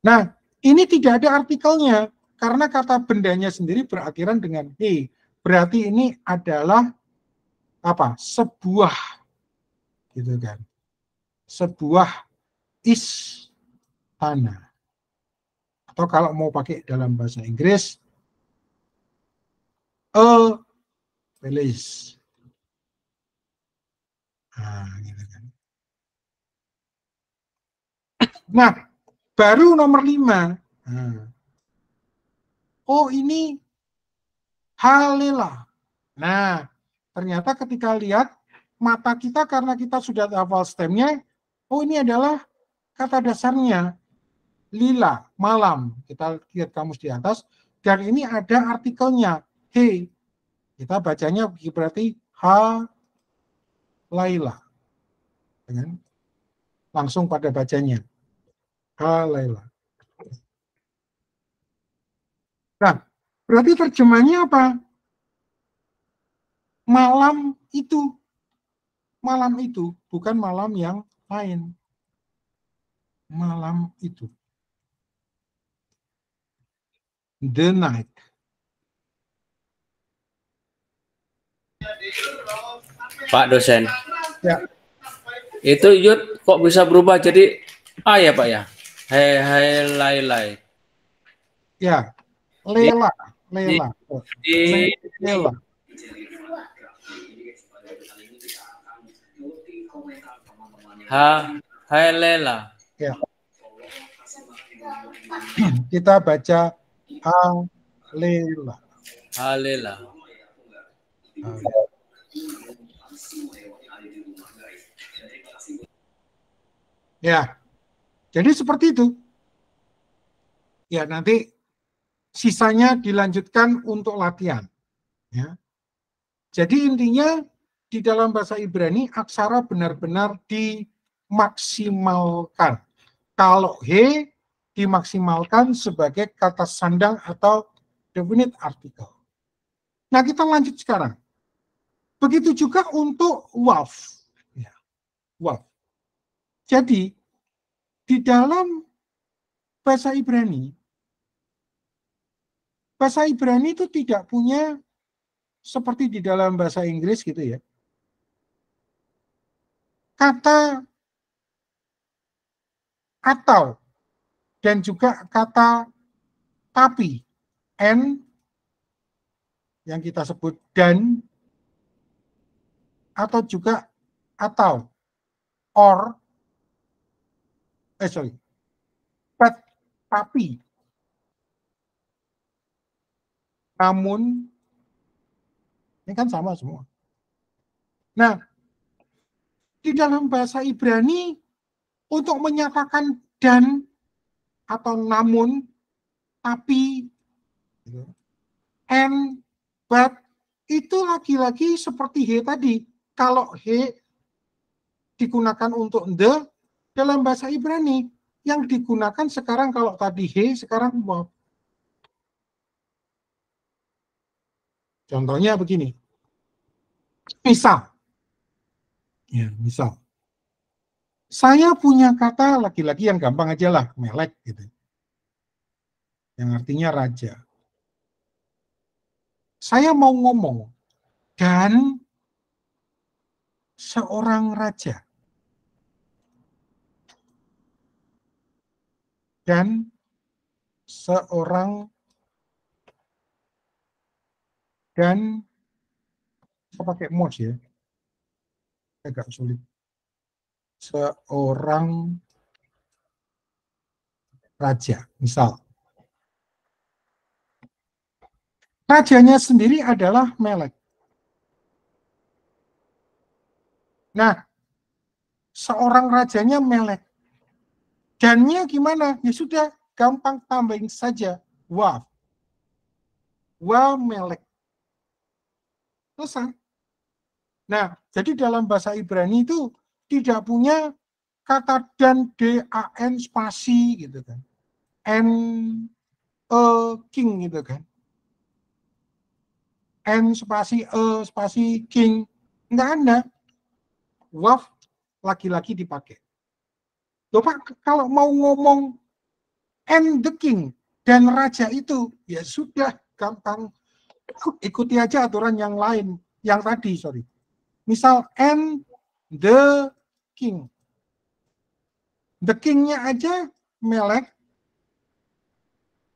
Nah, ini tidak ada artikelnya, karena kata bendanya sendiri berakhiran dengan he. Berarti ini adalah apa? Sebuah, gitu kan? Sebuah istana. Atau kalau mau pakai dalam bahasa Inggris, a palace. Nah, gitu kan. Nah, baru nomor 5. Nah. Oh, ini halela. Nah, ternyata ketika lihat mata kita, karena kita sudah hafal stemnya, oh ini adalah kata dasarnya. Lila, malam. Kita lihat kamus di atas. Dan ini ada artikelnya. He. Kita bacanya berarti ha laila. Langsung pada bacanya. Ha laila. Nah, berarti terjemahnya apa? Malam itu. Malam itu. Bukan malam yang lain. Malam itu. The night. Pak dosen. Ya. Itu Yud kok bisa berubah jadi A ya Pak ya? Hai Lailai. Ya, Lela. Di Lela. Hai Lela. Ya. Kita baca Lela. Halela. Ya, jadi seperti itu. Ya, nanti sisanya dilanjutkan untuk latihan. Ya. Jadi intinya di dalam bahasa Ibrani aksara benar-benar dimaksimalkan. Kalau he dimaksimalkan sebagai kata sandang atau definite article. Nah, kita lanjut sekarang. Begitu juga untuk waw. Ya, waw. Jadi, di dalam bahasa Ibrani itu tidak punya seperti di dalam bahasa Inggris gitu ya. Kata atau dan juga kata tapi, and yang kita sebut dan, atau juga atau, or, but, tapi, namun, ini kan sama semua. Nah, di dalam bahasa Ibrani untuk menyatakan dan atau namun, tapi, and, but, itu lagi-lagi seperti he tadi. Kalau he digunakan untuk the dalam bahasa Ibrani, yang digunakan sekarang kalau tadi he, sekarang waw. Contohnya begini. Misal. Ya, misal. Saya punya kata laki-laki yang gampang aja lah, melek gitu. Yang artinya raja. Saya mau ngomong dan seorang raja. Dan seorang dan saya pakai mouse ya. Agak sulit. Seorang raja, misal. Rajanya sendiri adalah Melek. Nah, seorang rajanya Melek. Dannya gimana? Ya sudah, gampang tambahin saja. Wa. Wa Melek. Selesai. Nah, jadi dalam bahasa Ibrani itu tidak punya kata dan, dan spasi gitu kan. And king gitu kan. And spasi spasi king. Enggak ada. Waf laki-laki dipakai. Bapak kalau mau ngomong and the king dan raja itu, ya sudah gampang. Ikuti aja aturan yang lain. Yang tadi, sorry. Misal and the king. The king-nya aja Melek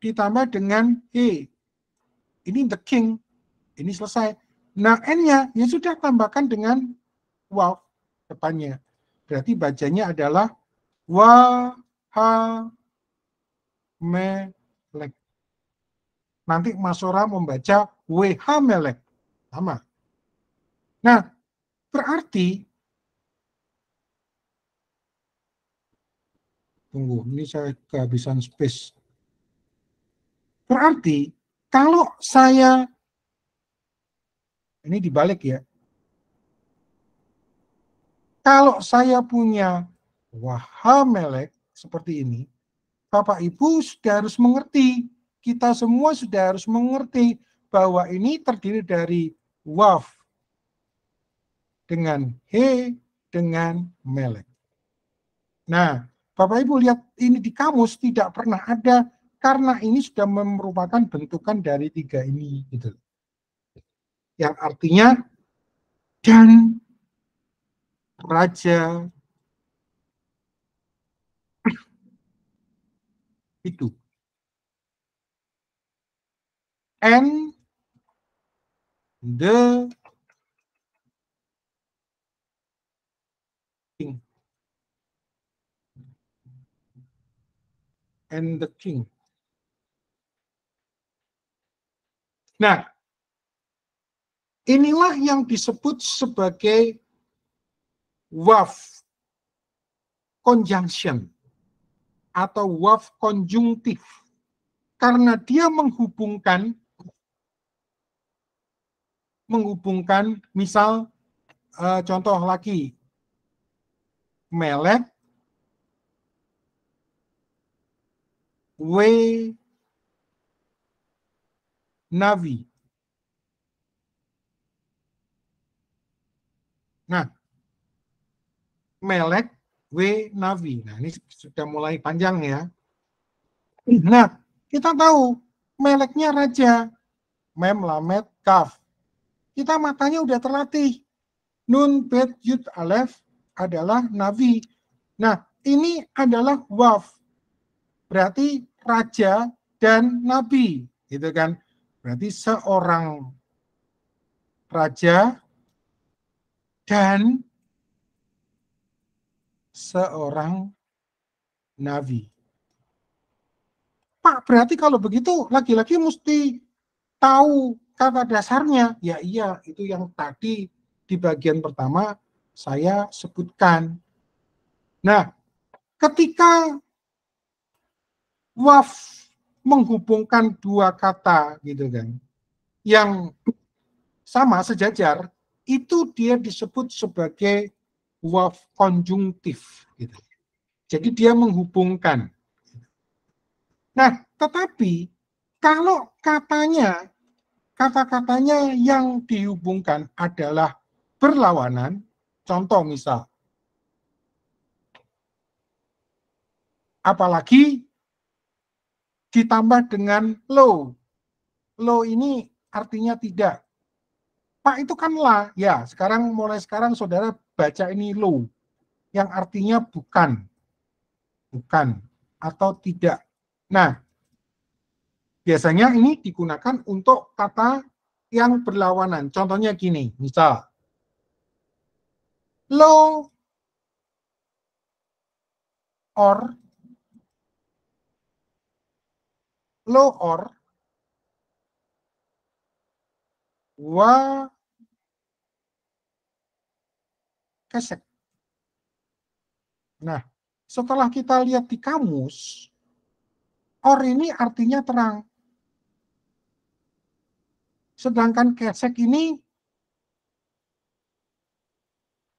ditambah dengan he. Ini the king. Ini selesai. Nah, n-nya ya sudah tambahkan dengan waw depannya. Berarti bacanya adalah Melek. Nanti Mas Ora membaca Melek. Sama. Nah, berarti tunggu, ini saya kehabisan space. Berarti kalau saya ini dibalik ya. Kalau saya punya Melek seperti ini, Bapak Ibu sudah harus mengerti, kita semua sudah harus mengerti bahwa ini terdiri dari waf dengan he dengan Melek. Nah, Bapak Ibu lihat ini di kamus tidak pernah ada karena ini sudah merupakan bentukan dari tiga ini gitu. Yang artinya dan raja Itu. And the king. And the king. Nah, inilah yang disebut sebagai waf conjunction atau waf konjungtif. Karena dia menghubungkan misal contoh lagi Melek W Navi. Nah, Melek W Navi. Nah, ini sudah mulai panjang ya. Nah, kita tahu Meleknya raja. Mem, Lamed, Kaf. Kita matanya udah terlatih. Nun, Bet, Yud, Alef adalah Navi. Nah, ini adalah waf. Berarti raja dan nabi. Gitu kan. Berarti seorang raja dan seorang nabi. Pak, berarti kalau begitu laki-laki mesti tahu kata dasarnya. Ya iya, itu yang tadi di bagian pertama saya sebutkan. Nah, ketika waf menghubungkan dua kata gitu kan, yang sama sejajar, itu dia disebut sebagai waf konjungtif gitu. Jadi dia menghubungkan. Nah, tetapi kalau kata-katanya yang dihubungkan adalah berlawanan, contoh misal, apalagi ditambah dengan lo. Lo ini artinya tidak. Pak, itu kan lah. Ya, mulai sekarang saudara baca ini lo. Yang artinya bukan. Bukan. Atau tidak. Nah, biasanya ini digunakan untuk kata yang berlawanan. Contohnya gini, misal. Lo or wa kesek. Nah, setelah kita lihat di kamus, or ini artinya terang. Sedangkan kesek ini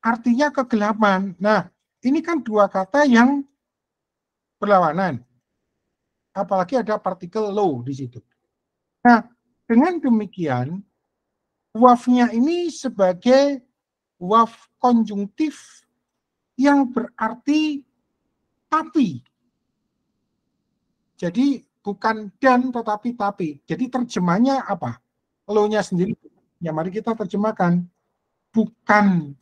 artinya kegelapan. Nah, ini kan dua kata yang berlawanan. Apalagi ada partikel lo di situ. Nah, dengan demikian, wafnya ini sebagai waf konjungtif yang berarti tapi. Jadi bukan dan tetapi tapi. Jadi terjemahnya apa? Lo-nya sendiri. Ya mari kita terjemahkan. Bukan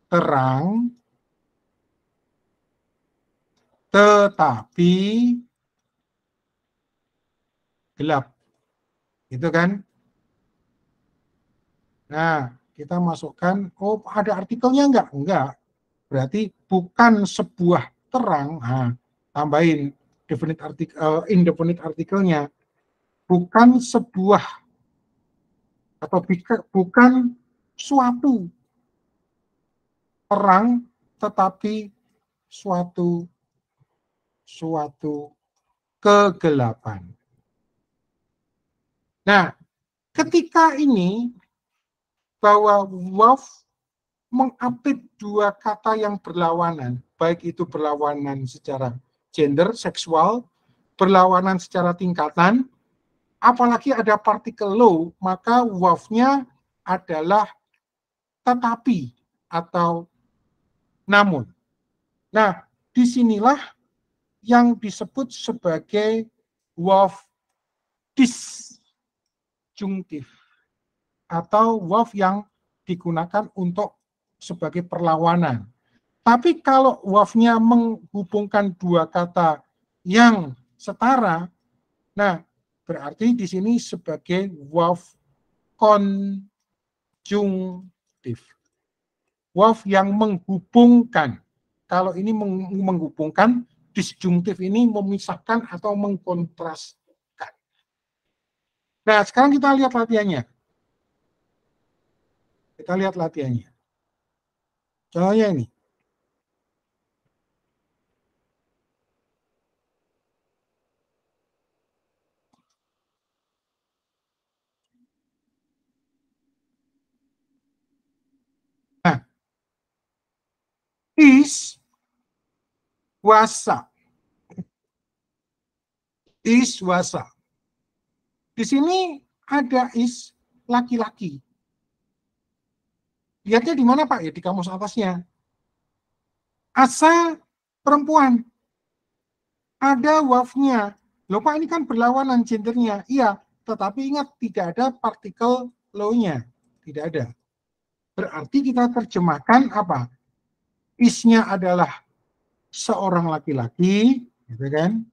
terang, tetapi gelap. Gitu kan? Nah, kita masukkan, oh ada artikelnya enggak? Enggak. Berarti bukan sebuah terang. Nah, tambahin indefinite artikelnya. Bukan sebuah atau bukan suatu terang, tetapi suatu kegelapan. Nah, ketika ini bahwa waf mengapit dua kata yang berlawanan, baik itu berlawanan secara gender, seksual, berlawanan secara tingkatan, apalagi ada partikel lo, maka wafnya adalah tetapi atau namun. Nah, disinilah yang disebut sebagai waf disjungtif atau waf yang digunakan untuk sebagai perlawanan. Tapi kalau wafnya menghubungkan dua kata yang setara. Nah, berarti di sini sebagai wav konjungtif. Wav yang menghubungkan. Kalau ini menghubungkan, disjungtif ini memisahkan atau mengkontraskan. Nah, sekarang kita lihat latihannya. Kita lihat latihannya. Contohnya ini. Nah, is wasa. Is wasa. Di sini ada is laki-laki. Lihatnya di mana Pak? Ya di kamus atasnya. Asa perempuan. Ada wafnya. Loh Pak, ini kan berlawanan gendernya. Iya, tetapi ingat tidak ada partikel lo-nya. Tidak ada. Berarti kita terjemahkan apa? Isnya adalah seorang laki-laki, gitu kan?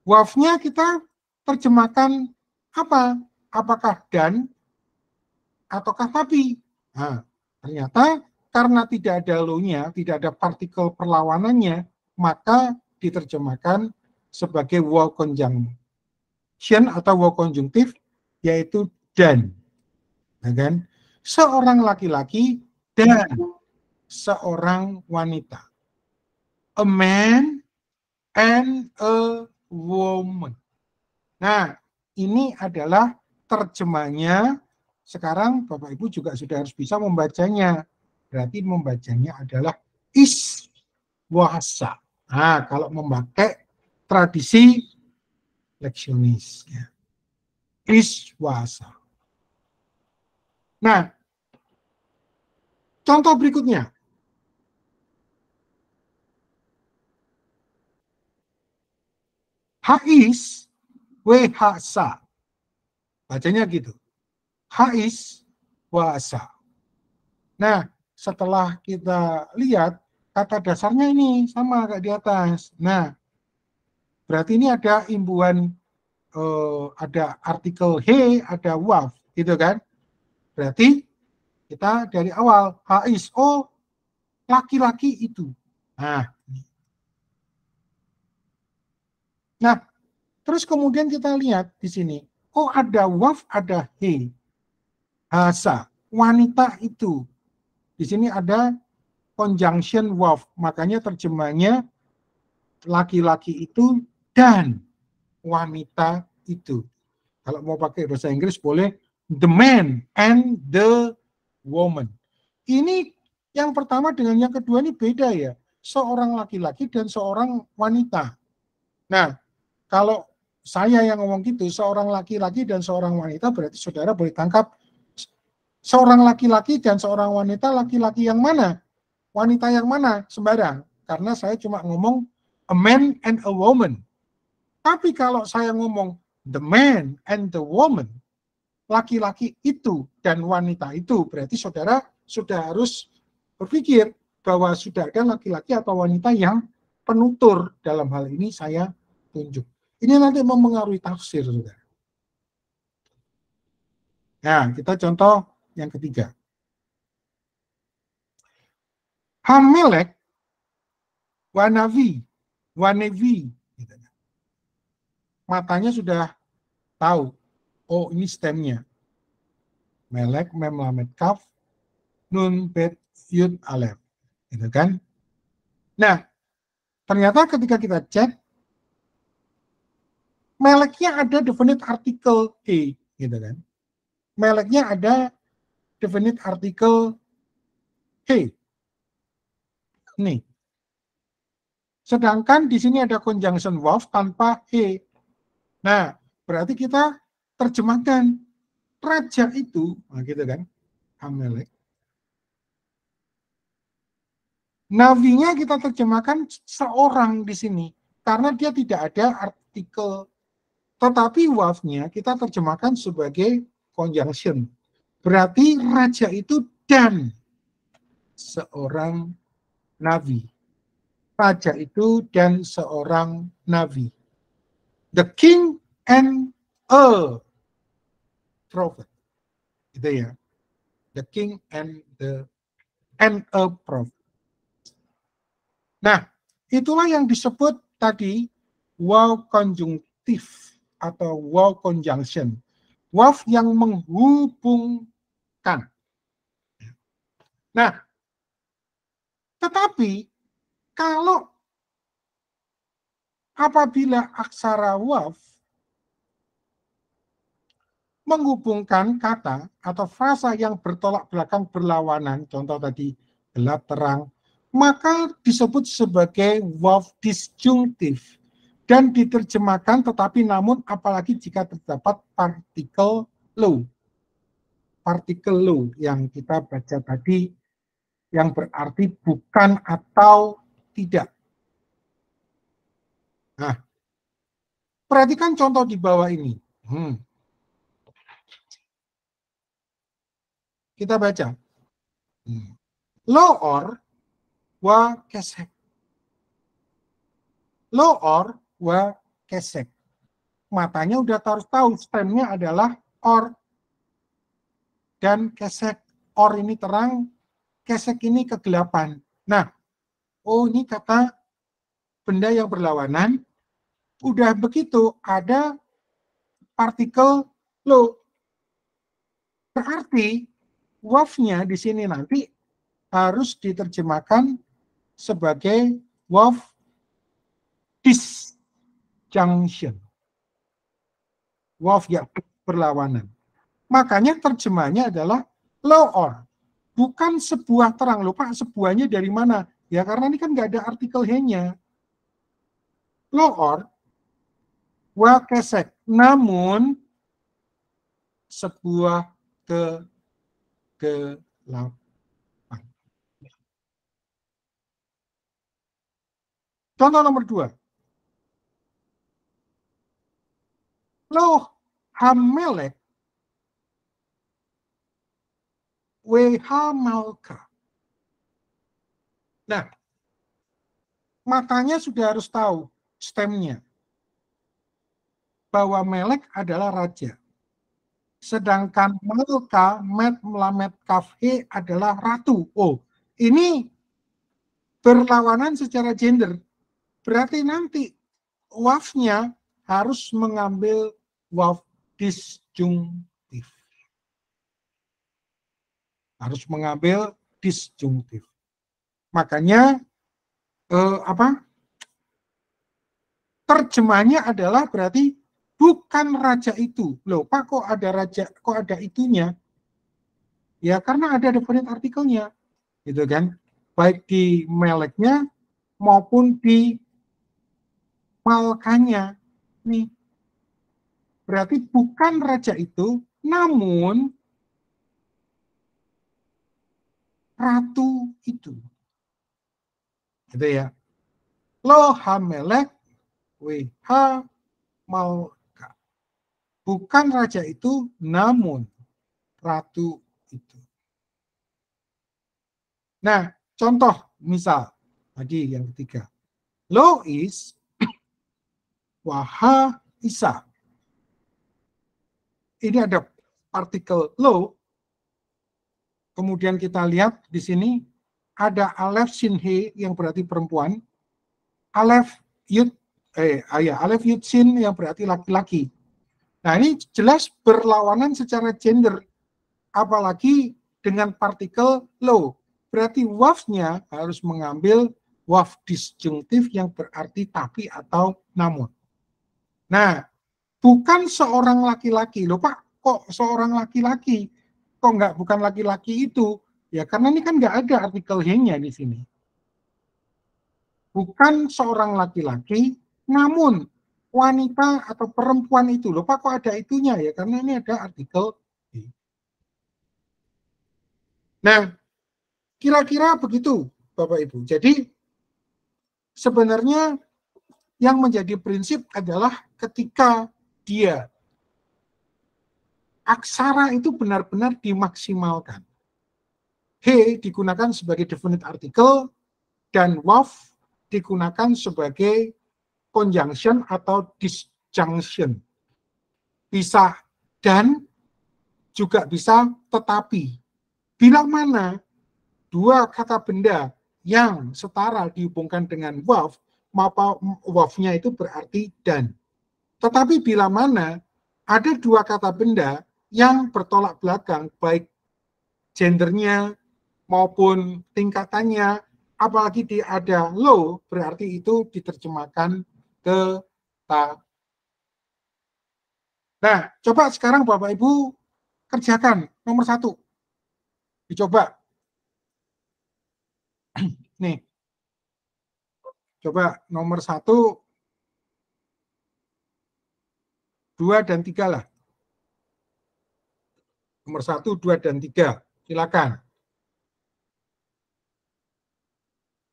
Wafnya kita terjemahkan apa? Apakah dan ataukah tapi? Nah, ternyata karena tidak ada lo-nya, tidak ada partikel perlawanannya, maka diterjemahkan sebagai waw conjunction atau waw konjungtif, yaitu dan. Ya kan? Seorang laki-laki dan seorang wanita. A man and a woman. Nah, ini adalah terjemahnya. Sekarang Bapak Ibu juga sudah harus bisa membacanya. Berarti membacanya adalah iswasa. Nah, kalau memakai tradisi leksionis. Ya. Iswasa. Nah, contoh berikutnya. Hais wehasa. Bacanya gitu. Hais wasa. Nah, setelah kita lihat kata dasarnya ini sama kayak di atas. Nah, berarti ini ada imbuhan, ada artikel he, ada waf, gitu kan? Berarti kita dari awal hais, oh laki-laki itu. Nah, terus kemudian kita lihat di sini, oh ada waf, ada he, hasa, wanita itu. Di sini ada conjunction waf, makanya terjemahnya laki-laki itu dan wanita itu. Kalau mau pakai bahasa Inggris boleh the man and the woman. Ini yang pertama dengan yang kedua ini beda ya. Seorang laki-laki dan seorang wanita. Nah, kalau saya yang ngomong gitu, seorang laki-laki dan seorang wanita, berarti saudara boleh tangkap seorang laki-laki dan seorang wanita, laki-laki yang mana? Wanita yang mana? Sembarang. Karena saya cuma ngomong a man and a woman. Tapi kalau saya ngomong the man and the woman, laki-laki itu dan wanita itu, berarti saudara sudah harus berpikir bahwa sudah ada laki-laki atau wanita yang penutur. Dalam hal ini saya tunjuk. Ini nanti mempengaruhi tafsir, saudara. Nah, kita contoh yang ketiga. Hamelek, wanavi, wanevi. Matanya sudah tahu. Oh, ini stemnya. Melek, mem, lamet, kaf, nun, bet, yud, alef. Gitu kan? Nah, ternyata ketika kita cek, meleknya ada definite artikel he, gitu kan? Meleknya ada definite artikel he. Nih. Sedangkan di sini ada conjunction waf tanpa he. Nah, berarti kita terjemahkan raja itu, nah gitu kan, Hamelek. Navinya kita terjemahkan seorang di sini, karena dia tidak ada artikel. Tetapi wafnya kita terjemahkan sebagai conjunction. Berarti raja itu dan seorang navi. raja itu dan seorang nabi. The king and a prophet. Gitu ya. The king and a prophet. Nah, itulah yang disebut tadi wow konjungtif atau wow conjunction. Wow yang menghubungkan. Nah, tetapi kalau apabila aksara wow menghubungkan kata atau frasa yang bertolak belakang berlawanan, contoh tadi gelap terang, maka disebut sebagai wow disjunktif dan diterjemahkan tetapi namun apalagi jika terdapat partikel lo. Partikel lo yang kita baca tadi yang berarti bukan atau tidak. Nah, perhatikan contoh di bawah ini. Kita baca. Lo or wa kesek. Lo or wa kesek. Matanya udah harus tahu stemnya adalah or dan kesek. Or ini terang, kesek ini kegelapan. Nah, oh ini kata benda yang berlawanan. Udah begitu ada partikel lo. Berarti waf-nya di sini nanti harus diterjemahkan sebagai waf disjunction. Waf yang berlawanan. Makanya terjemahnya adalah lo or. Bukan sebuah terang. Loh Pak, sebuahnya dari mana? Ya karena ini kan nggak ada artikel he-nya. Lo or wa kesek. Namun sebuah kegelapan. Contoh nomor 2. Lo hamelek weha malka. Nah, matanya sudah harus tahu stemnya. Bahwa melek adalah raja. Sedangkan malka, met, melamet, kafhe adalah ratu. Oh, ini berlawanan secara gender. Berarti nanti waf-nya harus mengambil waf disjunktif. Harus mengambil disjunktif. Makanya terjemahnya adalah berarti bukan raja itu. Loh, Pak kok ada raja, kok ada itunya? Ya karena ada definite artikelnya. Gitu kan? Baik di meleknya maupun di malkanya. Nih. Berarti bukan raja itu, namun ratu itu. Gitu ya. Lo hamelek weha malka. Bukan raja itu, namun ratu itu. Nah, contoh misal tadi yang ketiga. Lo is waha isa. Ini ada partikel lo. Kemudian kita lihat di sini ada alef sin he yang berarti perempuan. Alef yud sin yang berarti laki-laki. Nah, ini jelas berlawanan secara gender. Apalagi dengan partikel lo. Berarti waf-nya harus mengambil waf disjunktif yang berarti tapi atau namun. Nah, bukan seorang laki-laki. Loh Pak, kok seorang laki-laki? Kok nggak bukan laki-laki itu? Ya karena ini kan nggak ada artikel he-nya di sini. Bukan seorang laki-laki, namun wanita atau perempuan itu. Loh Pak, kok ada itunya? Ya karena ini ada artikel he. Nah, kira-kira begitu Bapak Ibu. Jadi sebenarnya yang menjadi prinsip adalah ketika dia aksara itu benar-benar dimaksimalkan. He digunakan sebagai definite artikel dan waf digunakan sebagai conjunction atau disjunction. Bisa dan juga bisa tetapi. Bila mana dua kata benda yang setara dihubungkan dengan waf, maka wafnya itu berarti dan. Tetapi bila mana ada dua kata benda yang bertolak belakang, baik gendernya maupun tingkatannya, apalagi ada low, berarti itu diterjemahkan ke ta. Nah, coba sekarang Bapak Ibu kerjakan nomor 1. Dicoba. Nih. Coba nomor 1, 2, dan 3 lah. Nomor 1, 2, dan 3. Silakan.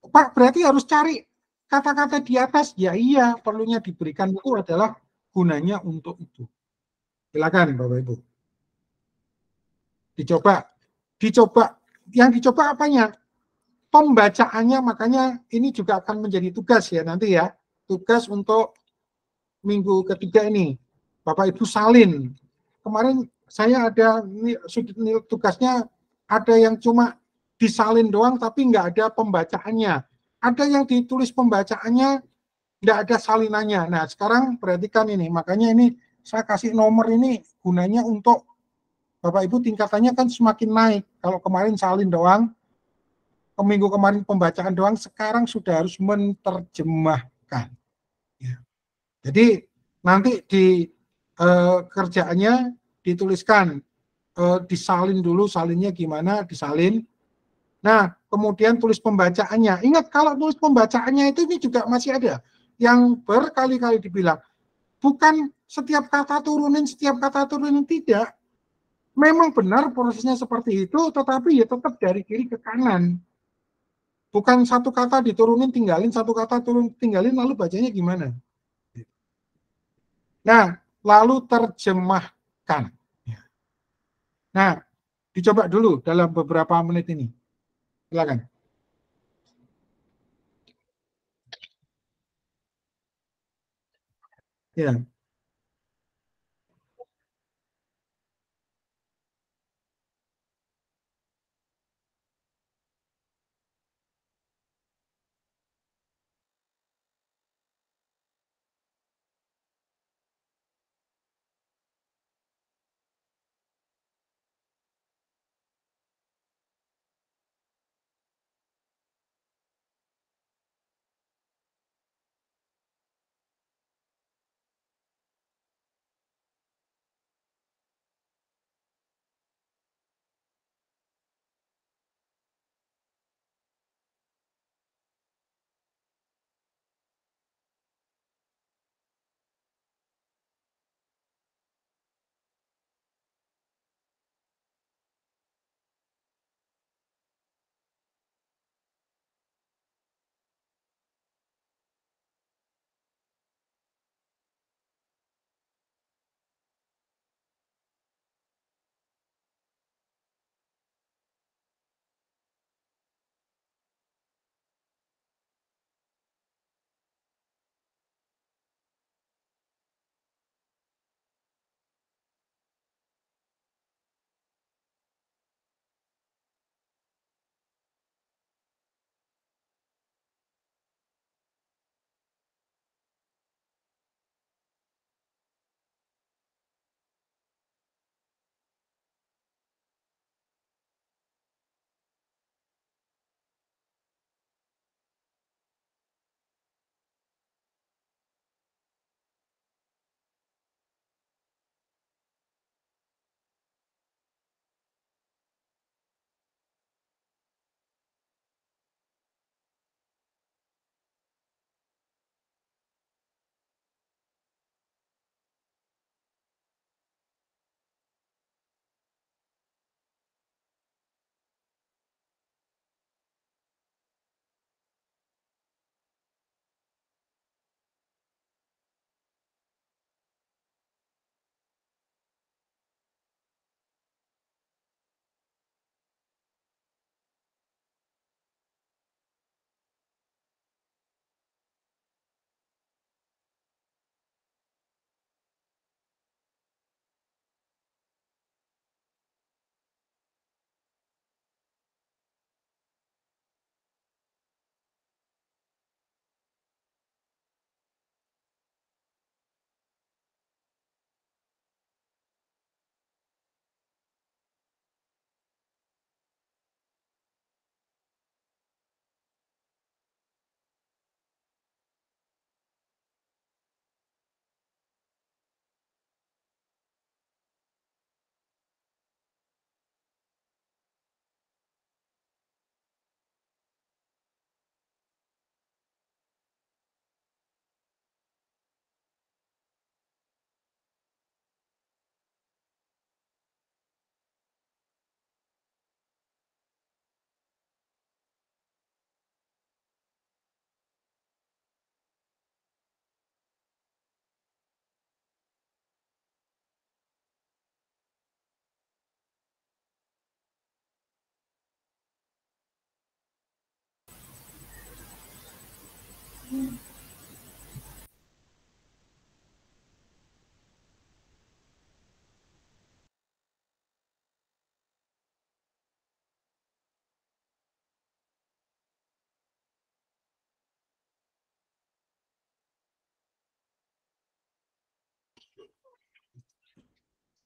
Pak, berarti harus cari kata-kata di atas. Ya iya, perlunya diberikan itu adalah gunanya untuk itu. Silakan Bapak Ibu. Dicoba. Yang dicoba apanya? Pembacaannya, makanya ini juga akan menjadi tugas ya nanti ya. Tugas untuk minggu ketiga ini. Bapak Ibu salin. Kemarin saya ada tugasnya, ada yang cuma disalin doang tapi nggak ada pembacaannya. Ada yang ditulis pembacaannya, nggak ada salinannya. Nah sekarang perhatikan ini, makanya ini saya kasih nomor ini gunanya untuk Bapak Ibu tingkatannya kan semakin naik. Kalau kemarin salin doang, minggu kemarin pembacaan doang, sekarang sudah harus menerjemahkan. Ya. Jadi nanti di kerjaannya dituliskan, disalin dulu, salinnya gimana, disalin. Nah, kemudian tulis pembacaannya. Ingat kalau tulis pembacaannya itu ini juga masih ada yang berkali-kali dibilang, bukan setiap kata turunin, tidak. Memang benar prosesnya seperti itu, tetapi ya tetap dari kiri ke kanan. Bukan satu kata diturunin, tinggalin, satu kata turun, tinggalin, lalu bacanya gimana? Nah, lalu terjemahkan. Nah, dicoba dulu dalam beberapa menit ini. Silakan. Ya.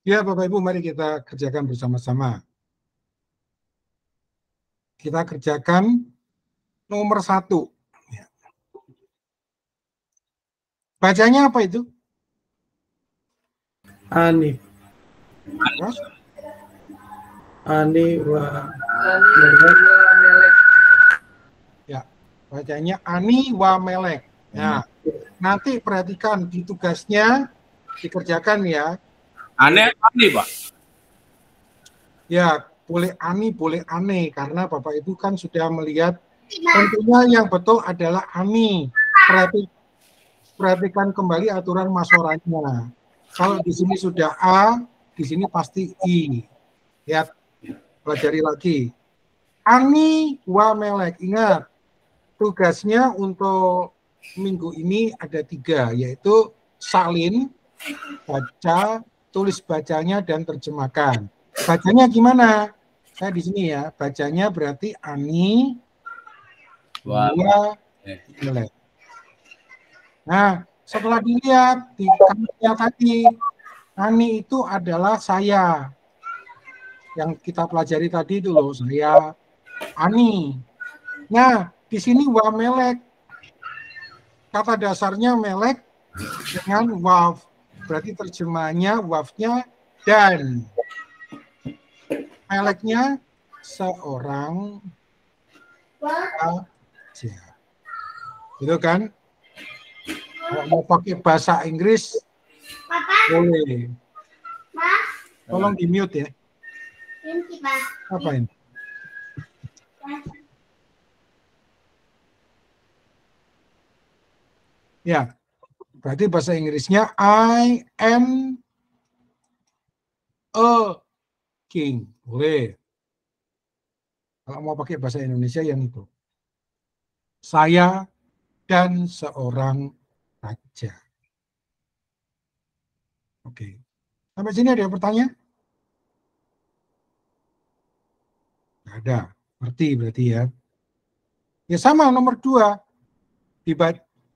Ya, Bapak Ibu, mari kita kerjakan bersama-sama. Kita kerjakan nomor 1. Ya. Bacanya apa itu? Ani. Apa? Ani wa Ya, bacanya Ani wa Melek. Ya, nanti perhatikan di tugasnya dikerjakan ya. Aneh, Pak. Ya, boleh Ani, boleh aneh, karena Bapak Ibu kan sudah melihat tentunya yang betul adalah Ani. Perhatikan kembali aturan masoranya. Kalau di sini sudah A, di sini pasti I. Lihat, pelajari lagi. Ani wa Melek. Ingat, tugasnya untuk minggu ini ada 3, yaitu salin, baca, tulis bacanya, dan terjemahkan. Bacanya gimana? Saya di sini ya. Bacanya berarti Ani wa Melek. Nah, setelah dilihat di kamusnya tadi, Ani itu adalah saya. Yang kita pelajari tadi itu loh, saya Ani. Nah, di sini wa Melek. Kata dasarnya Melek dengan waf. Berarti terjemahannya wafnya dan. Meleknya seorang raja. Gitu kan? Kalau mau pakai bahasa Inggris, boleh. Tolong di mute ya. Apa ini? Ya, berarti bahasa Inggrisnya I am a king. Boleh. Kalau mau pakai bahasa Indonesia yang itu. Saya dan seorang raja. Oke. Sampai sini ada yang bertanya? Nggak ada. Ngerti berarti ya. Ya sama nomor 2.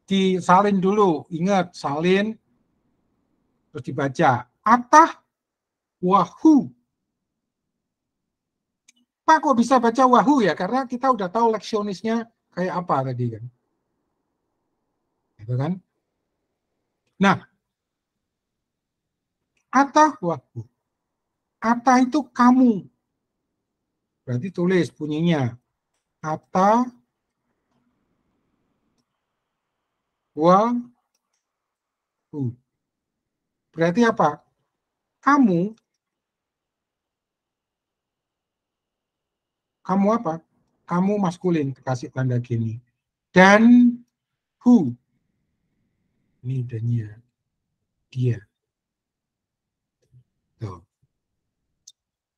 Disalin dulu. Ingat, salin. Terus dibaca. Atah wahu. Pak, kok bisa baca wahu ya? Karena kita udah tahu leksionisnya kayak apa tadi kan. Gitu kan? Nah, atah wahu. Atah itu kamu. Berarti tulis bunyinya. Atah wahu. Berarti apa? Kamu apa? Kamu maskulin, kasih tanda gini. Dan who. Ini dannya. Dia. Tuh.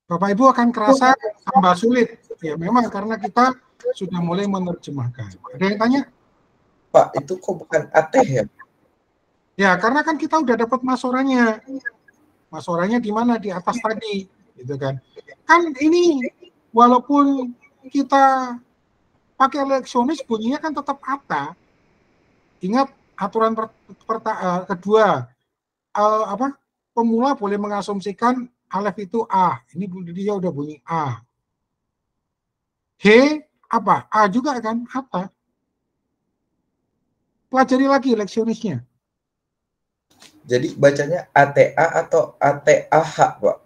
Bapak Ibu akan kerasa tambah sulit. Ya memang karena kita sudah mulai menerjemahkan. Ada yang tanya? Pak, itu kok bukan ateh ya? Ya, karena kan kita udah dapat masoranya. Masoranya di mana? Di atas tadi. Gitu kan. Kan ini walaupun kita pakai leksionis bunyinya kan tetap ata. Ingat aturan kedua, pemula boleh mengasumsikan alef itu a. Ini dia udah bunyi a. He apa? A juga kan ata. Pelajari lagi leksionisnya. Jadi bacanya ATA atau ATAH, Pak?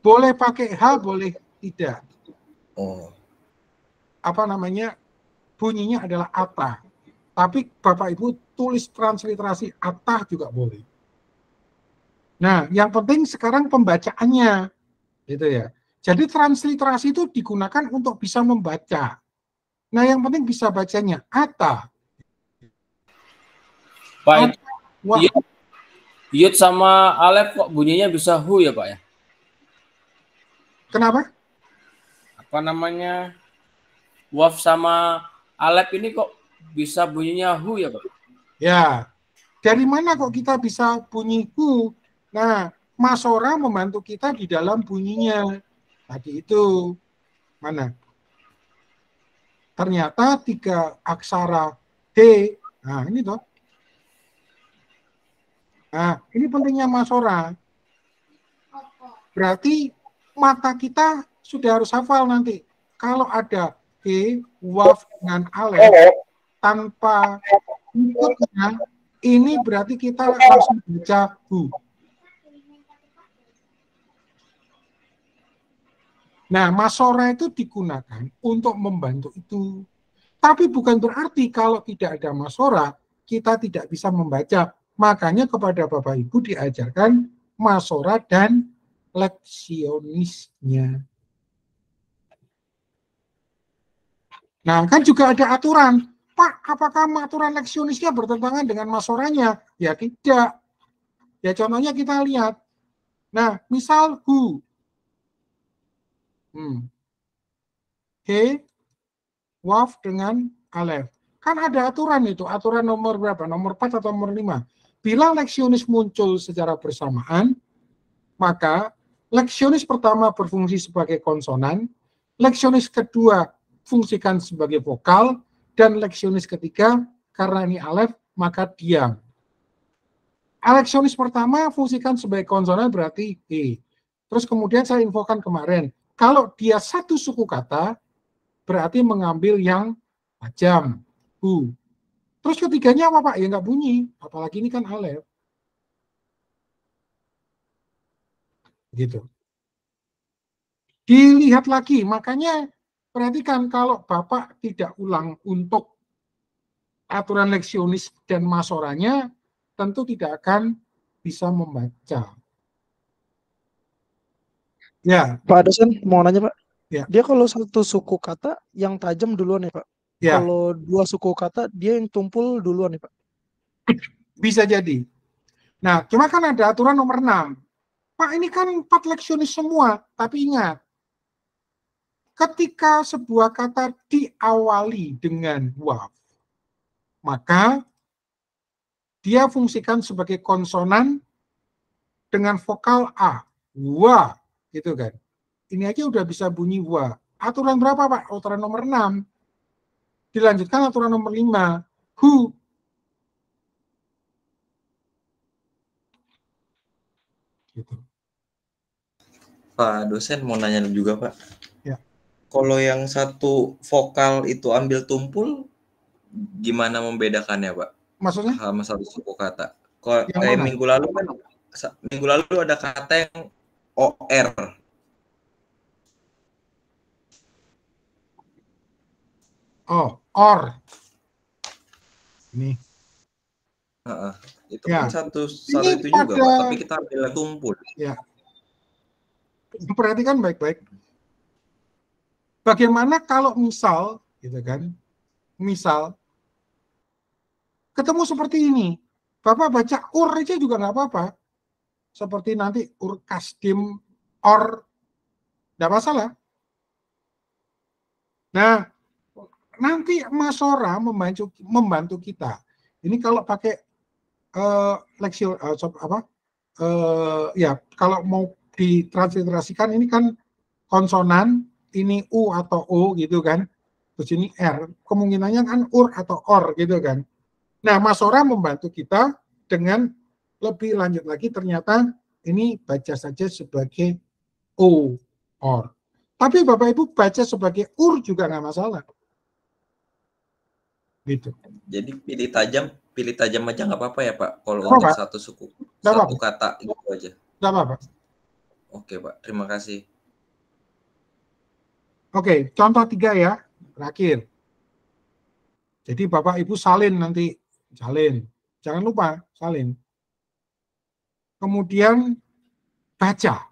Boleh pakai H, boleh tidak. Oh. Apa namanya? Bunyinya adalah ata. Tapi Bapak Ibu tulis transliterasi ata juga boleh. Nah, yang penting sekarang pembacaannya. Gitu ya. Jadi transliterasi itu digunakan untuk bisa membaca. Nah, yang penting bisa bacanya ata. Pak, Yud sama Alef kok bunyinya bisa hu ya Pak ya? Kenapa? Apa namanya? Waf sama Alef ini kok bisa bunyinya hu ya Pak? Ya, dari mana kok kita bisa bunyi hu? Nah, Masora membantu kita di dalam bunyinya. Tadi itu, mana? Ternyata 3 aksara D, nah ini toh. Nah, ini pentingnya masora. Berarti mata kita sudah harus hafal nanti. Kalau ada he, waf dengan alef tanpa ikutnya, ini berarti kita langsung baca hu. Nah, masora itu digunakan untuk membantu itu. Tapi bukan berarti kalau tidak ada masora, kita tidak bisa membaca. Makanya kepada Bapak Ibu diajarkan masora dan leksionisnya. Nah, kan juga ada aturan. Pak, apakah aturan leksionisnya bertentangan dengan masoranya? Ya tidak. Ya contohnya kita lihat. Nah, misal hu. He, waf dengan alef. Kan ada aturan itu. Aturan nomor berapa? Nomor 4 atau nomor 5. Bila leksionis muncul secara bersamaan, maka leksionis pertama berfungsi sebagai konsonan, leksionis kedua fungsikan sebagai vokal, dan leksionis ketiga, karena ini alef, maka diam. Leksionis pertama fungsikan sebagai konsonan berarti he. Terus kemudian saya infokan kemarin, kalau dia satu suku kata, berarti mengambil yang tajam, hu. Terus ketiganya apa Pak? Ya nggak bunyi, apalagi ini kan alef. Gitu. Dilihat lagi, makanya perhatikan kalau Bapak tidak ulang untuk aturan leksionis dan masoranya, tentu tidak akan bisa membaca. Ya. Pak dosen, mau nanya Pak. Ya. Dia kalau satu suku kata yang tajam duluan ya Pak. Ya. Kalau dua suku kata dia yang tumpul duluan ya Pak. Bisa jadi. Nah, cuma kan ada aturan nomor 6. Pak, ini kan 4 leksionis semua, tapi ingat, ketika sebuah kata diawali dengan waf, maka dia fungsikan sebagai konsonan dengan vokal a, wa, gitu kan. Ini aja udah bisa bunyi wa. Aturan berapa Pak? Aturan nomor 6. Dilanjutkan aturan nomor 5, hu. Gitu. Pak dosen mau nanya juga Pak. Ya. Kalau yang satu vokal itu ambil tumpul, gimana membedakannya Pak? Maksudnya? Sama satu suku kata. Kayak minggu lalu ada kata yang OR. Oh, or. Ini. Itu kan satu itu juga Pak, tapi kita ambil tumpul. Ya. Perhatikan baik-baik. Bagaimana kalau misal, gitu kan, misal ketemu seperti ini, Bapak baca ur aja juga nggak apa-apa. Seperti nanti ur kasdim, or, nggak masalah. Nah, nanti masora membantu kita. Ini kalau pakai ya kalau mau ditransliterasikan ini kan konsonan, ini u atau o gitu kan, terus ini r, kemungkinannya kan ur atau or gitu kan. Nah, masora membantu kita dengan lebih lanjut lagi, ternyata ini baca saja sebagai o, or. Tapi Bapak Ibu baca sebagai ur juga nggak masalah. Gitu. Jadi pilih tajam aja nggak apa-apa ya Pak, kalau untuk satu suku, satu kata gitu aja. Nggak apa-apa. Oke Pak, terima kasih. Oke, contoh 3 ya, terakhir. Jadi Bapak Ibu salin nanti, salin. Jangan lupa, salin. Kemudian baca.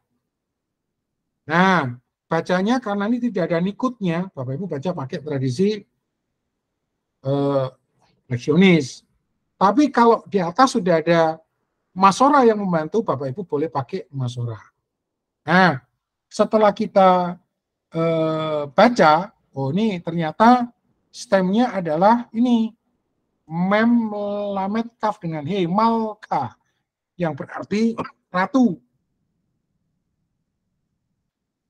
Nah, bacanya karena ini tidak ada nikutnya, Bapak Ibu baca pakai tradisi leksionis. Tapi kalau di atas sudah ada masora yang membantu, Bapak Ibu boleh pakai masora. Nah, setelah kita baca, oh ini ternyata stemnya adalah ini, mem lamet kaf dengan he, malka, yang berarti ratu.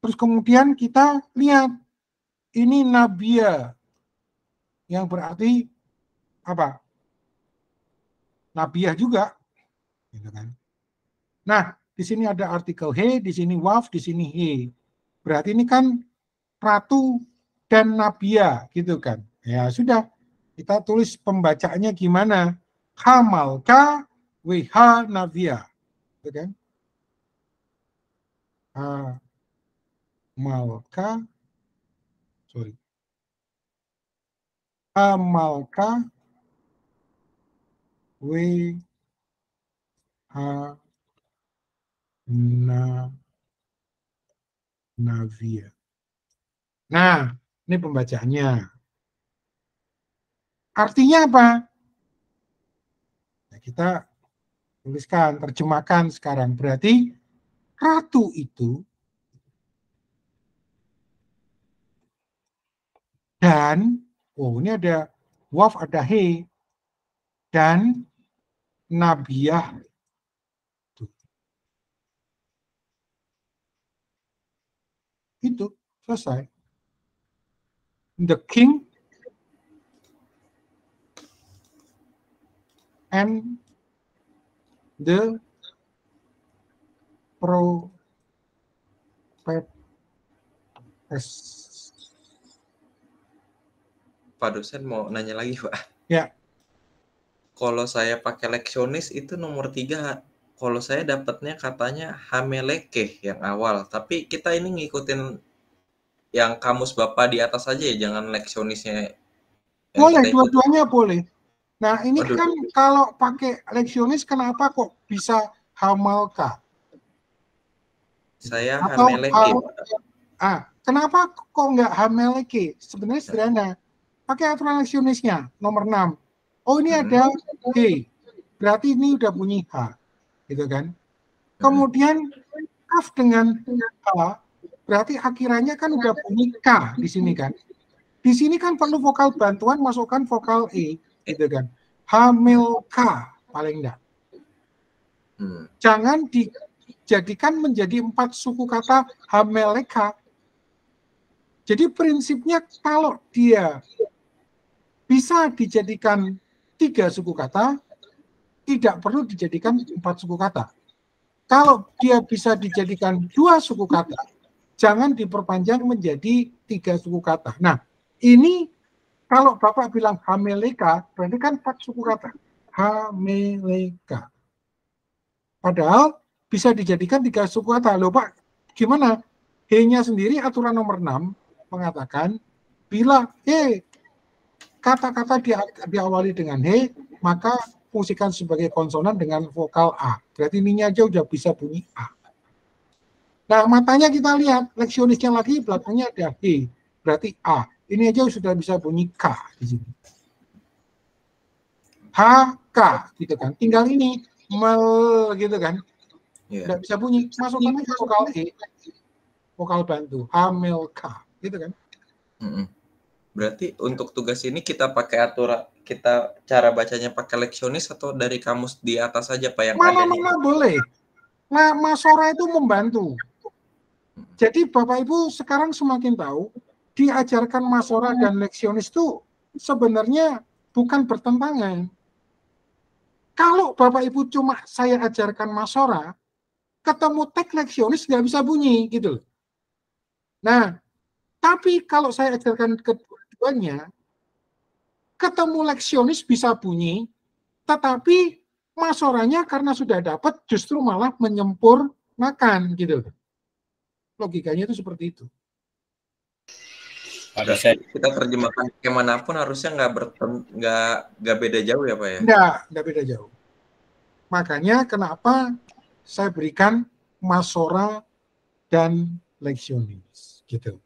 Terus kemudian kita lihat, ini nabia, yang berarti apa? Nabiah juga, Gitu kan. Nah, di sini ada artikel he, di sini waf, di sini he. Berarti ini kan ratu dan nabia, gitu kan. Ya sudah, kita tulis pembacaannya gimana? Hamalka weha nabia. Gitu kan. Hamalka, sorry. Hamalka weha navia. Nah, ini pembacaannya. Artinya apa? Nah, kita tuliskan, terjemahkan sekarang. Berarti ratu itu dan, oh ini ada waf, ada he, dan nabiah. Itu selesai. The king and the prophetess. Pak dosen mau nanya lagi, Pak. Ya. Kalau saya pakai leksionis itu nomor 3. Kalau saya dapatnya katanya hameleke yang awal. Tapi kita ini ngikutin yang kamus Bapak di atas aja ya, jangan leksionisnya. Boleh, dua-duanya boleh. Nah, ini kan kalau pakai leksionis kenapa kok bisa hamalka? Saya hameleke. Kenapa kok nggak hameleke? Sebenarnya sederhana. Pakai aturan leksionisnya, nomor 6. Oh, ini ada he. Berarti ini udah bunyi H. Gitu kan? Kemudian kaf dengan H, berarti akhirannya kan udah bunyi K di sini kan. Di sini kan perlu vokal bantuan, masukkan vokal E. Gitu kan. Hamil K, paling enggak. Jangan dijadikan menjadi 4 suku kata hameleka. Jadi prinsipnya kalau dia bisa dijadikan 3 suku kata, tidak perlu dijadikan 4 suku kata. Kalau dia bisa dijadikan 2 suku kata, jangan diperpanjang menjadi 3 suku kata. Nah, ini kalau Bapak bilang hameleka, berarti kan 4 suku kata. Hameleka. Padahal bisa dijadikan 3 suku kata. Loh Pak, gimana? He-nya sendiri aturan nomor 6 mengatakan, bila kata-kata diawali dengan he, maka fungsikan sebagai konsonan dengan vokal A. Berarti ininya aja udah bisa bunyi A. Nah, matanya kita lihat, leksionisnya lagi, belakangnya ada he. Berarti A. Ini aja sudah bisa bunyi K di sini. H, K, gitu kan. Tinggal ini, gitu kan. Nggak bisa bunyi. Masukkan aja vokal E. Vokal bantu. Hamil K. Gitu kan. Berarti untuk tugas ini kita pakai aturan, kita cara bacanya pakai leksionis atau dari kamus di atas saja Pak yang ada nih? Mana boleh. Nah, Masora itu membantu. Jadi Bapak Ibu sekarang semakin tahu, diajarkan Masora dan leksionis itu sebenarnya bukan bertentangan. Kalau Bapak Ibu cuma saya ajarkan Masora, ketemu teks leksionis nggak bisa bunyi, gitu loh. Nah, tapi kalau saya ajarkan keduanya, ketemu leksionis bisa bunyi, tetapi Masoranya karena sudah dapat justru malah menyempurnakan, gitu loh. Logikanya itu seperti itu. Kita terjemahkan kemanapun harusnya nggak beda jauh ya Pak ya? Nggak beda jauh. Makanya kenapa saya berikan Masora dan leksionis, gitu.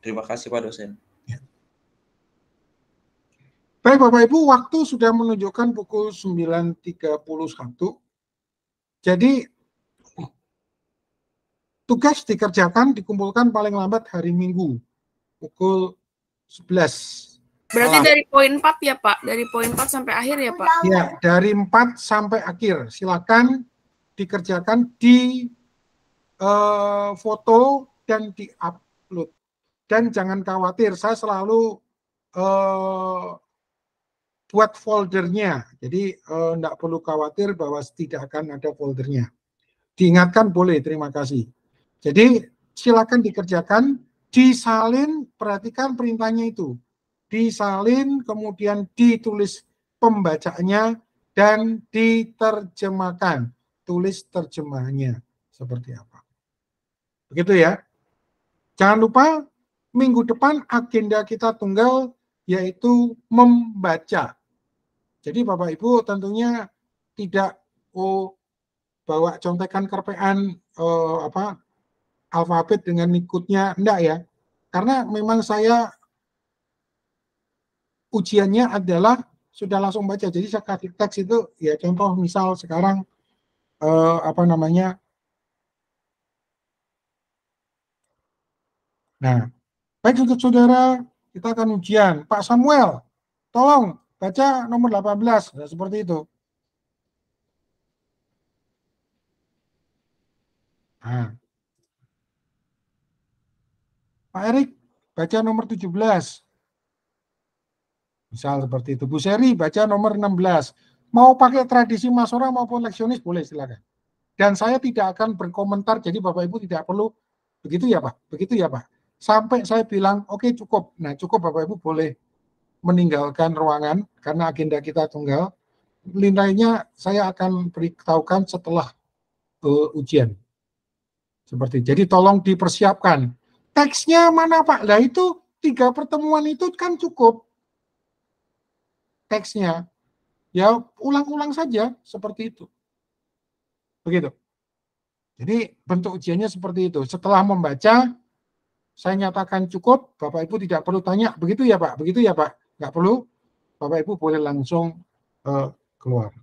Terima kasih Pak dosen. Ya. Baik Bapak Ibu, waktu sudah menunjukkan pukul 9.31. Jadi tugas dikerjakan, dikumpulkan paling lambat hari Minggu pukul 11. Berarti dari poin 4 ya Pak? Dari poin 4 sampai akhir ya Pak? Ya, dari 4 sampai akhir. Silakan dikerjakan di foto dan di-upload. Dan jangan khawatir, saya selalu buat foldernya. Jadi enggak perlu khawatir bahwa tidak akan ada foldernya. Diingatkan boleh, terima kasih. Jadi silakan dikerjakan, disalin, perhatikan perintahnya itu. Disalin, kemudian ditulis pembacaannya, dan diterjemahkan. Tulis terjemahannya seperti apa. Begitu ya. Jangan lupa minggu depan agenda kita tunggal yaitu membaca. Jadi Bapak Ibu tentunya tidak bawa contekan kerpean alfabet dengan ikutnya, enggak ya. Karena memang saya ujiannya adalah sudah langsung baca. Jadi saya kasih teks itu ya, contoh misal sekarang Nah, baik untuk saudara, kita akan ujian. Pak Samuel, tolong baca nomor 18, nah, seperti itu. Nah. Pak Erik, baca nomor 17. Misal seperti itu. Bu Seri, baca nomor 16. Mau pakai tradisi Masora maupun leksionis, boleh silakan. Dan saya tidak akan berkomentar, jadi Bapak Ibu tidak perlu, begitu ya Pak? Begitu ya Pak? Sampai saya bilang, oke, cukup. Nah, cukup Bapak Ibu boleh meninggalkan ruangan, karena agenda kita tunggal. Lainnya saya akan beritahukan setelah ujian. Seperti, jadi tolong dipersiapkan. Teksnya mana Pak? Nah itu 3 pertemuan itu kan cukup. Teksnya. Ya ulang-ulang saja seperti itu. Begitu. Jadi bentuk ujiannya seperti itu. Setelah membaca, saya nyatakan cukup, Bapak Ibu tidak perlu tanya, begitu ya Pak? Begitu ya Pak? Nggak perlu, Bapak Ibu boleh langsung keluar.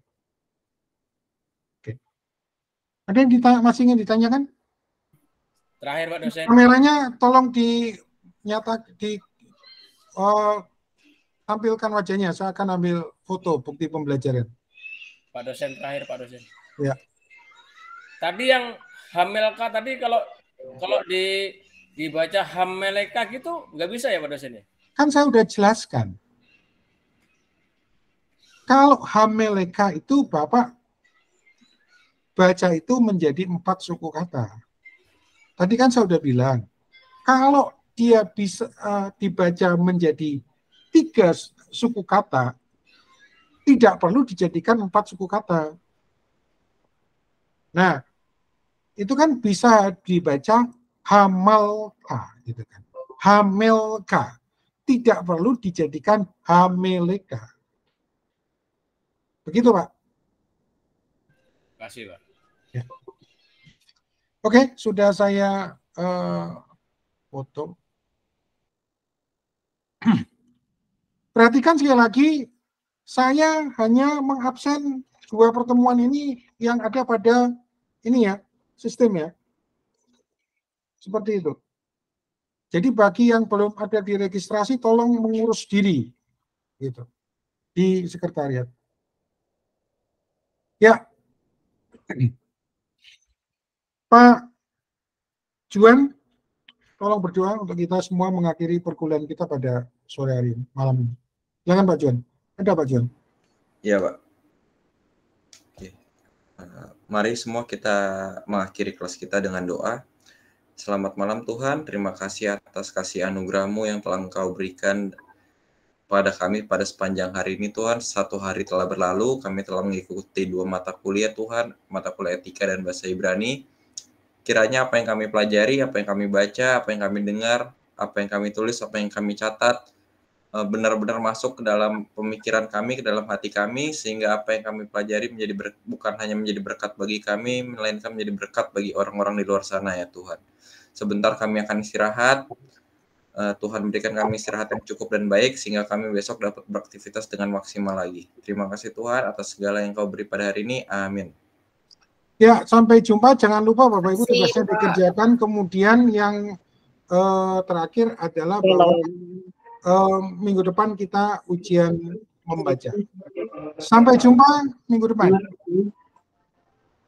Oke. Ada yang masih ingin ditanyakan? Terakhir Pak dosen. Kameranya tolong tampilkan wajahnya, saya akan ambil foto bukti pembelajaran. Pak dosen terakhir Pak dosen. Ya. Tadi yang Hamelka tadi kalau dibaca Hameleka gitu nggak bisa ya Pak dosen ya? Kan saya udah jelaskan. Kalau Hameleka itu Bapak baca itu menjadi 4 suku kata. Tadi kan saya udah bilang, kalau dia bisa dibaca menjadi 3 suku kata, tidak perlu dijadikan 4 suku kata. Nah, itu kan bisa dibaca Hamalka, gitu kan. Hamelka, tidak perlu dijadikan Hameleka. Begitu Pak? Terima kasih Pak. Ya. Oke, sudah saya foto. Perhatikan sekali lagi, saya hanya mengabsen 2 pertemuan ini yang ada pada ini ya, sistem ya. Seperti itu. Jadi bagi yang belum ada di registrasi, tolong mengurus diri. Gitu. Di sekretariat. Ya. Pak Juan, tolong berdoa untuk kita semua mengakhiri perkuliahan kita pada sore hari ini, malam ini. Silakan Pak Juan. Ada Pak Juan? Iya Pak. Oke. Mari semua kita mengakhiri kelas kita dengan doa. Selamat malam Tuhan, terima kasih atas kasih anugerah-Mu yang telah Engkau berikan pada kami pada sepanjang hari ini Tuhan. 1 hari telah berlalu, kami telah mengikuti 2 mata kuliah Tuhan, mata kuliah etika dan bahasa Ibrani. Kiranya apa yang kami pelajari, apa yang kami baca, apa yang kami dengar, apa yang kami tulis, apa yang kami catat, benar-benar masuk ke dalam pemikiran kami, ke dalam hati kami, sehingga apa yang kami pelajari bukan hanya menjadi berkat bagi kami, melainkan menjadi berkat bagi orang-orang di luar sana ya Tuhan. Sebentar kami akan istirahat, Tuhan berikan kami istirahat yang cukup dan baik, sehingga kami besok dapat beraktivitas dengan maksimal lagi. Terima kasih Tuhan atas segala yang Kau beri pada hari ini, amin. Ya, sampai jumpa. Jangan lupa Bapak Ibu tugasnya dikerjakan. Kemudian yang terakhir adalah bahwa minggu depan kita ujian membaca. Sampai jumpa minggu depan.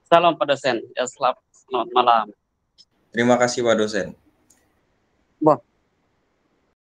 Salam Pak dosen. Ya, selamat malam. Terima kasih Pak dosen. Wah.